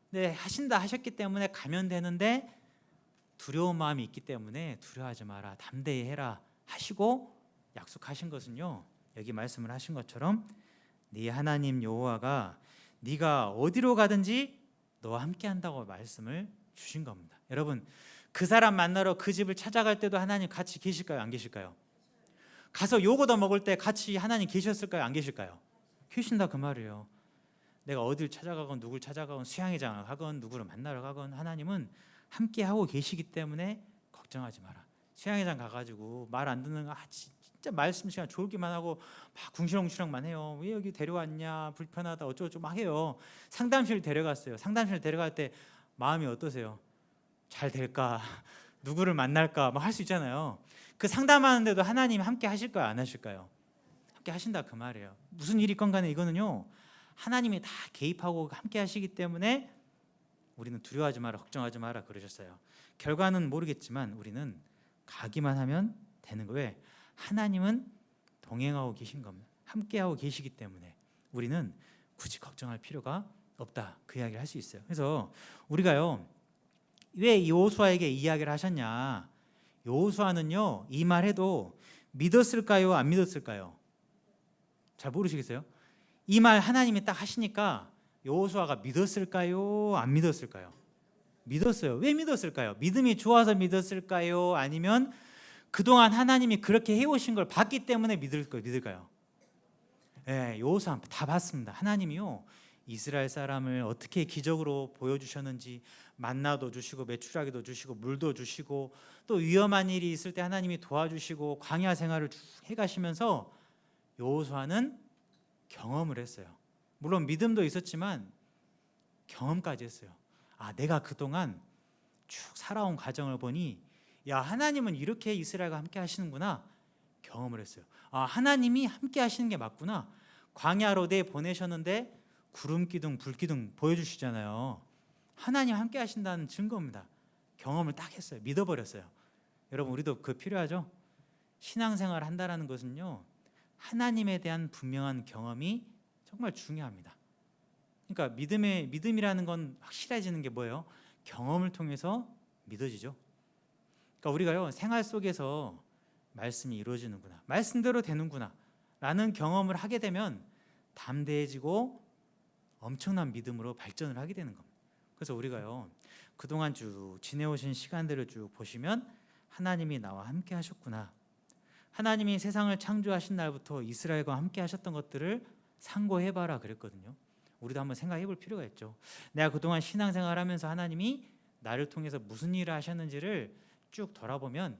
근데 하신다 하셨기 때문에 가면 되는데 두려운 마음이 있기 때문에 두려워하지 마라, 담대히 해라 하시고 약속하신 것은요, 여기 말씀을 하신 것처럼 네 하나님 여호와가 네가 어디로 가든지 너와 함께 한다고 말씀을 주신 겁니다. 여러분, 그 사람 만나러 그 집을 찾아갈 때도 하나님 같이 계실까요? 안 계실까요? 가서 요거도 먹을 때 같이 하나님 계셨을까요? 안 계실까요? 계신다 그 말이에요. 내가 어딜 찾아가건 누굴 찾아가건 수양회장을 가건 누구를 만나러 가건 하나님은 함께 하고 계시기 때문에 걱정하지 마라. 수양회장 가가지고 말 안 듣는 거 진짜 말씀 시간 졸기만 하고 막 궁시렁궁시렁만 해요. 왜 여기 데려왔냐, 불편하다, 어쩌고저쩌고 막 해요. 상담실 데려갔어요. 상담실 데려갈 때 마음이 어떠세요? 잘 될까? 누구를 만날까? 막 할 수 있잖아요. 그 상담하는데도 하나님 함께 하실까요? 안 하실까요? 함께 하신다 그 말이에요. 무슨 일이 있건 간에 이거는요, 하나님이 다 개입하고 함께 하시기 때문에 우리는 두려워하지 마라, 걱정하지 마라 그러셨어요. 결과는 모르겠지만 우리는 가기만 하면 되는 거예요. 하나님은 동행하고 계신 겁니다. 함께하고 계시기 때문에 우리는 굳이 걱정할 필요가 없다, 그 이야기를 할 수 있어요. 그래서 우리가요, 왜 여호수아에게 이야기를 하셨냐, 여호수아는요 이 말해도 믿었을까요, 안 믿었을까요? 잘 모르시겠어요? 이 말 하나님이 딱 하시니까 여호수아가 믿었을까요, 안 믿었을까요? 믿었어요. 왜 믿었을까요? 믿음이 좋아서 믿었을까요? 아니면 그동안 하나님이 그렇게 해오신 걸 봤기 때문에 믿을까요? 네, 여호수아 다 봤습니다. 하나님이요, 이스라엘 사람을 어떻게 기적으로 보여주셨는지, 만나도 주시고 메추라기도 주시고 물도 주시고 또 위험한 일이 있을 때 하나님이 도와주시고 광야 생활을 쭉 해가시면서 여호수아는 경험을 했어요. 물론 믿음도 있었지만 경험까지 했어요. 아, 내가 그동안 쭉 살아온 과정을 보니 야, 하나님은 이렇게 이스라엘과 함께 하시는구나 경험을 했어요. 아, 하나님이 함께 하시는 게 맞구나. 광야로 내 보내셨는데 구름 기둥 불 기둥 보여주시잖아요. 하나님 함께 하신다는 증거입니다. 경험을 딱 했어요. 믿어버렸어요. 여러분, 우리도 그거 필요하죠? 신앙생활 한다라는 것은요, 하나님에 대한 분명한 경험이 정말 중요합니다. 그러니까 믿음이라는 건 확실해지는 게 뭐예요? 경험을 통해서 믿어지죠. 그러니까 우리가요, 생활 속에서 말씀이 이루어지는구나, 말씀대로 되는구나 라는 경험을 하게 되면 담대해지고 엄청난 믿음으로 발전을 하게 되는 겁니다. 그래서 우리가요, 그동안 쭉 지내오신 시간들을 쭉 보시면 하나님이 나와 함께 하셨구나, 하나님이 세상을 창조하신 날부터 이스라엘과 함께 하셨던 것들을 상고해봐라 그랬거든요. 우리도 한번 생각해 볼 필요가 있죠. 내가 그동안 신앙생활하면서 하나님이 나를 통해서 무슨 일을 하셨는지를 쭉 돌아보면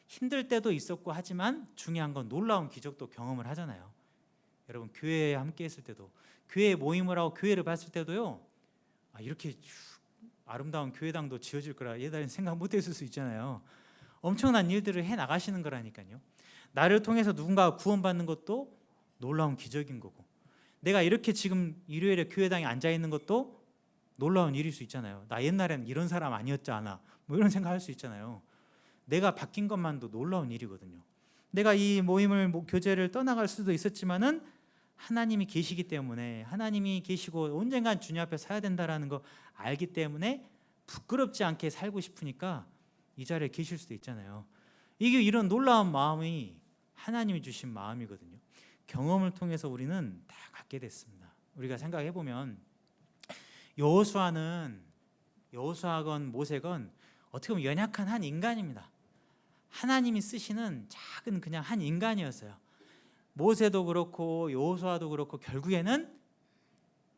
힘들 때도 있었고 하지만 중요한 건 놀라운 기적도 경험을 하잖아요. 여러분, 교회에 함께 했을 때도, 교회 모임을 하고 교회를 봤을 때도요, 아, 이렇게 아름다운 교회당도 지어질 거라 예전에 생각 못 했을 수 있잖아요. 엄청난 일들을 해 나가시는 거라니까요. 나를 통해서 누군가가 구원받는 것도 놀라운 기적인 거고, 내가 이렇게 지금 일요일에 교회당에 앉아 있는 것도 놀라운 일일 수 있잖아요. 나 옛날에는 이런 사람 아니었지 않아, 뭐 이런 생각할 수 있잖아요. 내가 바뀐 것만도 놀라운 일이거든요. 내가 이 모임을 교제를 떠나갈 수도 있었지만은 하나님이 계시기 때문에, 하나님이 계시고 언젠간 주님 앞에 서야 된다라는 거 알기 때문에 부끄럽지 않게 살고 싶으니까 이 자리에 계실 수도 있잖아요. 이게 이런 놀라운 마음이 하나님이 주신 마음이거든요. 경험을 통해서 우리는 다 갖게 됐습니다. 우리가 생각해 보면 여호수아건 모세건 어떻게 보면 연약한 한 인간입니다. 하나님이 쓰시는 작은 그냥 한 인간이었어요. 모세도 그렇고 여호수아도 그렇고 결국에는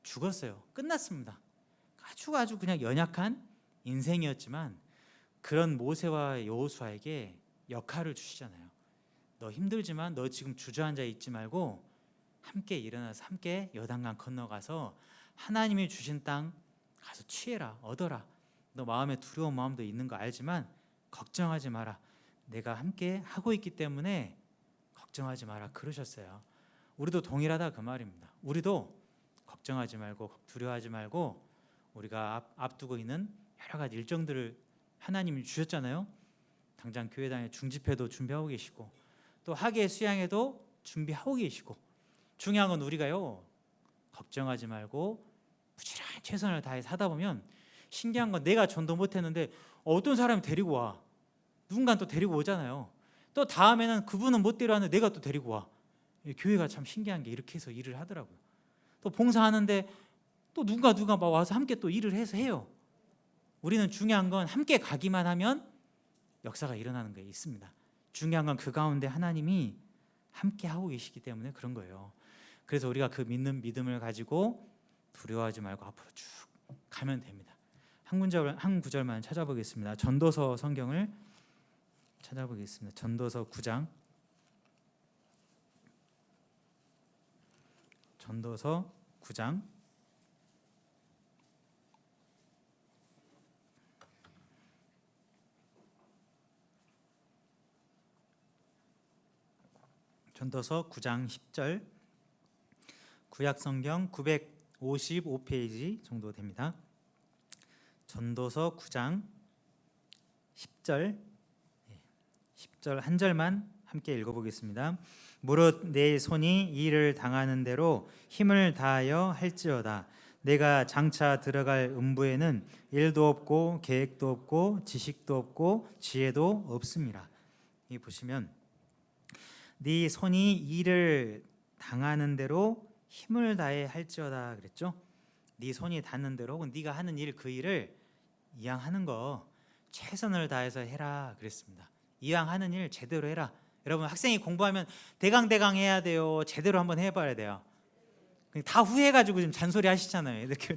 죽었어요. 끝났습니다. 아주 그냥 연약한 인생이었지만 그런 모세와 여호수아에게 역할을 주시잖아요. 너 힘들지만 너 지금 주저앉아 있지 말고 함께 일어나서 함께 요단강 건너가서 하나님이 주신 땅 가서 취해라, 얻어라. 너 마음에 두려운 마음도 있는 거 알지만 걱정하지 마라. 내가 함께 하고 있기 때문에 걱정하지 마라 그러셨어요. 우리도 동일하다 그 말입니다. 우리도 걱정하지 말고 두려워하지 말고 우리가 앞두고 있는 여러 가지 일정들을 하나님이 주셨잖아요. 당장 교회당에 중집회도 준비하고 계시고 또 학예 수양회도 준비하고 계시고 중요한 건 우리가요 걱정하지 말고 부지런히 최선을 다해서 하다 보면 신기한 건 내가 전도 못했는데 어떤 사람이 데리고 와. 누군가 또 데리고 오잖아요. 또 다음에는 그분은 못 데려왔는데 내가 또 데리고 와. 교회가 참 신기한 게 이렇게 해서 일을 하더라고요. 또 봉사하는데 또 누가 막 와서 함께 또 일을 해서 해요. 우리는 중요한 건 함께 가기만 하면 역사가 일어나는 게 있습니다. 중요한 건 그 가운데 하나님이 함께 하고 계시기 때문에 그런 거예요. 그래서 우리가 그 믿는 믿음을 가지고 두려워하지 말고 앞으로 쭉 가면 됩니다. 한 구절만 찾아보겠습니다. 전도서 성경을 찾아보겠습니다. 전도서 9장. 전도서 9장. 전도서 9장 10절. 구약 성경 955페이지 정도 됩니다. 전도서 9장 10절. 10절 한 절만 함께 읽어보겠습니다. 무릇 내 손이 이 일을 당하는 대로 힘을 다하여 할지어다. 내가 장차 들어갈 음부에는 일도 없고 계획도 없고 지식도 없고 지혜도 없음이라. 이 보시면 네 손이 이 일을 당하는 대로 힘을 다해 할지어다 그랬죠. 네 손이 닿는 대로 네가 하는 일 그 일을 이왕 하는 거 최선을 다해서 해라 그랬습니다. 이왕 하는 일 제대로 해라. 여러분 학생이 공부하면 대강 해야 돼요. 제대로 한번 해봐야 돼요. 다 후회가지고 지금 잔소리 하시잖아요. 이렇게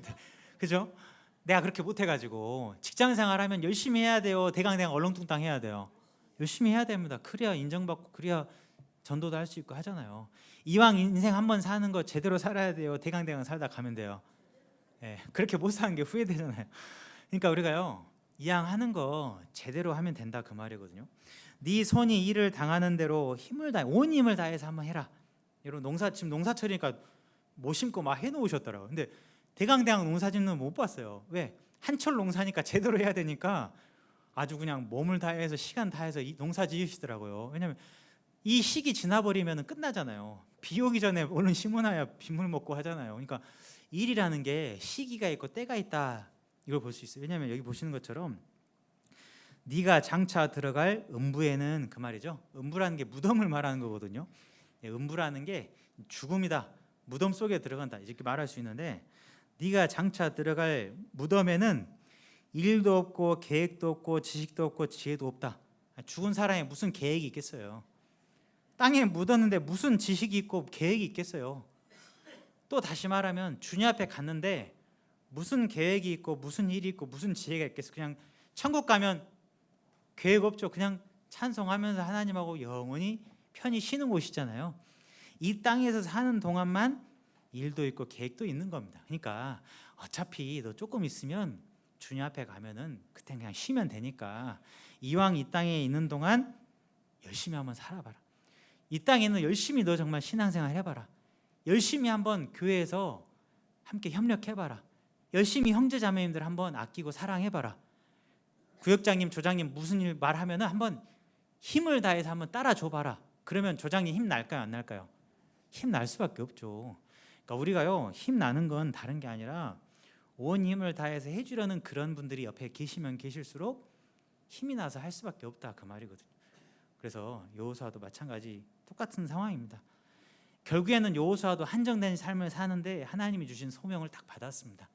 그죠? 내가 그렇게 못해가지고 직장생활하면 열심히 해야 돼요. 대강 얼렁뚱땅 해야 돼요. 열심히 해야 됩니다. 그래야 인정받고 그래야 전도도 할 수 있고 하잖아요. 이왕 인생 한번 사는 거 제대로 살아야 돼요. 대강 살다 가면 돼요. 그렇게 못 사는 게 후회되잖아요. 그러니까 우리가요 이왕 하는 거 제대로 하면 된다 그 말이거든요. 네 손이 일을 당하는 대로 힘을 다해 온 힘을 다해서 한번 해라. 여러분 지금 농사철이니까 못 심고 막 해놓으셨더라고요. 근데 대강 농사 짓는 못 봤어요. 왜? 한철 농사니까 제대로 해야 되니까 아주 그냥 몸을 다해서 시간 다해서 농사 지으시더라고요. 왜냐하면 이 시기 지나버리면 끝나잖아요. 비 오기 전에 얼른 심어놔야 빗물 먹고 하잖아요. 그러니까 일이라는 게 시기가 있고 때가 있다 이걸 볼 수 있어요. 왜냐하면 여기 보시는 것처럼 네가 장차 들어갈 음부에는 그 말이죠. 음부라는 게 무덤을 말하는 거거든요. 음부라는 게 죽음이다. 무덤 속에 들어간다 이렇게 말할 수 있는데 네가 장차 들어갈 무덤에는 일도 없고 계획도 없고 지식도 없고 지혜도 없다. 죽은 사람이 무슨 계획이 있겠어요. 땅에 묻었는데 무슨 지식이 있고 계획이 있겠어요. 또 다시 말하면 주님 앞에 갔는데 무슨 계획이 있고 무슨 일이 있고 무슨 지혜가 있겠어요. 그냥 천국 가면 계획 없죠. 그냥 찬송하면서 하나님하고 영원히 편히 쉬는 곳이잖아요. 이 땅에서 사는 동안만 일도 있고 계획도 있는 겁니다. 그러니까 어차피 너 조금 있으면 주님 앞에 가면은 그때 그냥 쉬면 되니까 이왕 이 땅에 있는 동안 열심히 한번 살아봐라. 이 땅에는 열심히 너 정말 신앙생활 해봐라. 열심히 한번 교회에서 함께 협력해봐라. 열심히 형제자매님들 한번 아끼고 사랑해봐라. 구역장님, 조장님 무슨 일 말하면 한번 힘을 다해서 한번 따라줘봐라. 그러면 조장님 힘 날까요? 안 날까요? 힘 날 수밖에 없죠. 그러니까 우리가요 힘 나는 건 다른 게 아니라 온 힘을 다해서 해주려는 그런 분들이 옆에 계시면 계실수록 힘이 나서 할 수밖에 없다 그 말이거든요. 그래서 여호수아도 마찬가지 똑같은 상황입니다. 결국에는 여호수아도 한정된 삶을 사는데 하나님이 주신 소명을 딱 받았습니다.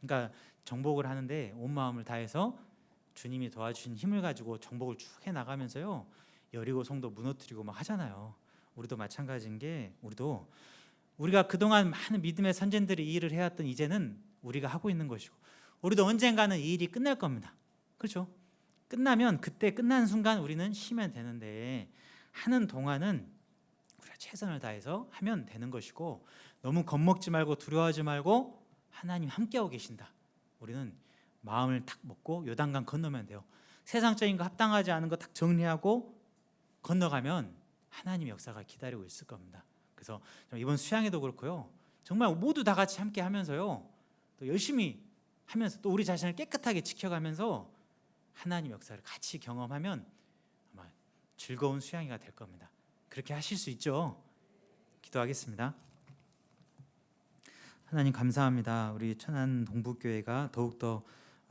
그러니까 정복을 하는데 온 마음을 다해서 주님이 도와주신 힘을 가지고 정복을 쭉 해나가면서요 여리고 성도 무너뜨리고 막 하잖아요. 우리도 마찬가지인 게 우리가 그동안 많은 믿음의 선진들이 이 일을 해왔던 이제는 우리가 하고 있는 것이고 우리도 언젠가는 이 일이 끝날 겁니다. 그렇죠? 끝나면 그때 끝난 순간 우리는 쉬면 되는데 하는 동안은 우리가 최선을 다해서 하면 되는 것이고 너무 겁먹지 말고 두려워하지 말고 하나님 함께하고 계신다. 우리는 마음을 딱 먹고 요단강 건너면 돼요. 세상적인 거 합당하지 않은 거 딱 정리하고 건너가면 하나님의 역사가 기다리고 있을 겁니다. 그래서 이번 수양회도 그렇고요. 정말 모두 다 같이 함께 하면서요, 또 열심히 하면서 또 우리 자신을 깨끗하게 지켜가면서 하나님 역사를 같이 경험하면 아마 즐거운 수양이가 될 겁니다. 그렇게 하실 수 있죠? 기도하겠습니다. 하나님 감사합니다. 우리 천안 동북교회가 더욱더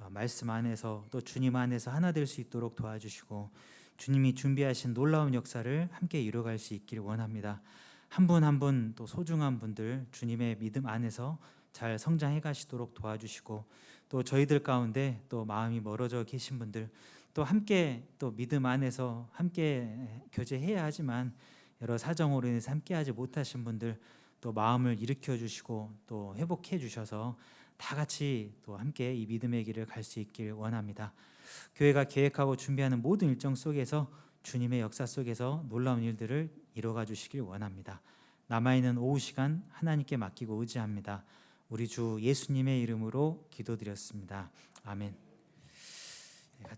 말씀 안에서 또 주님 안에서 하나 될 수 있도록 도와주시고 주님이 준비하신 놀라운 역사를 함께 이루어갈 수 있기를 원합니다. 한 분 한 분 또 소중한 분들 주님의 믿음 안에서 잘 성장해 가시도록 도와주시고 또 저희들 가운데 또 마음이 멀어져 계신 분들 또 함께 또 믿음 안에서 함께 교제해야 하지만 여러 사정으로 인해서 함께하지 못하신 분들 또 마음을 일으켜 주시고 또 회복해 주셔서 다 같이 또 함께 이 믿음의 길을 갈 수 있길 원합니다. 교회가 계획하고 준비하는 모든 일정 속에서 주님의 역사 속에서 놀라운 일들을 이루어가 주시길 원합니다. 남아있는 오후 시간 하나님께 맡기고 의지합니다. 우리 주 예수님의 이름으로 기도드렸습니다. 아멘. 같이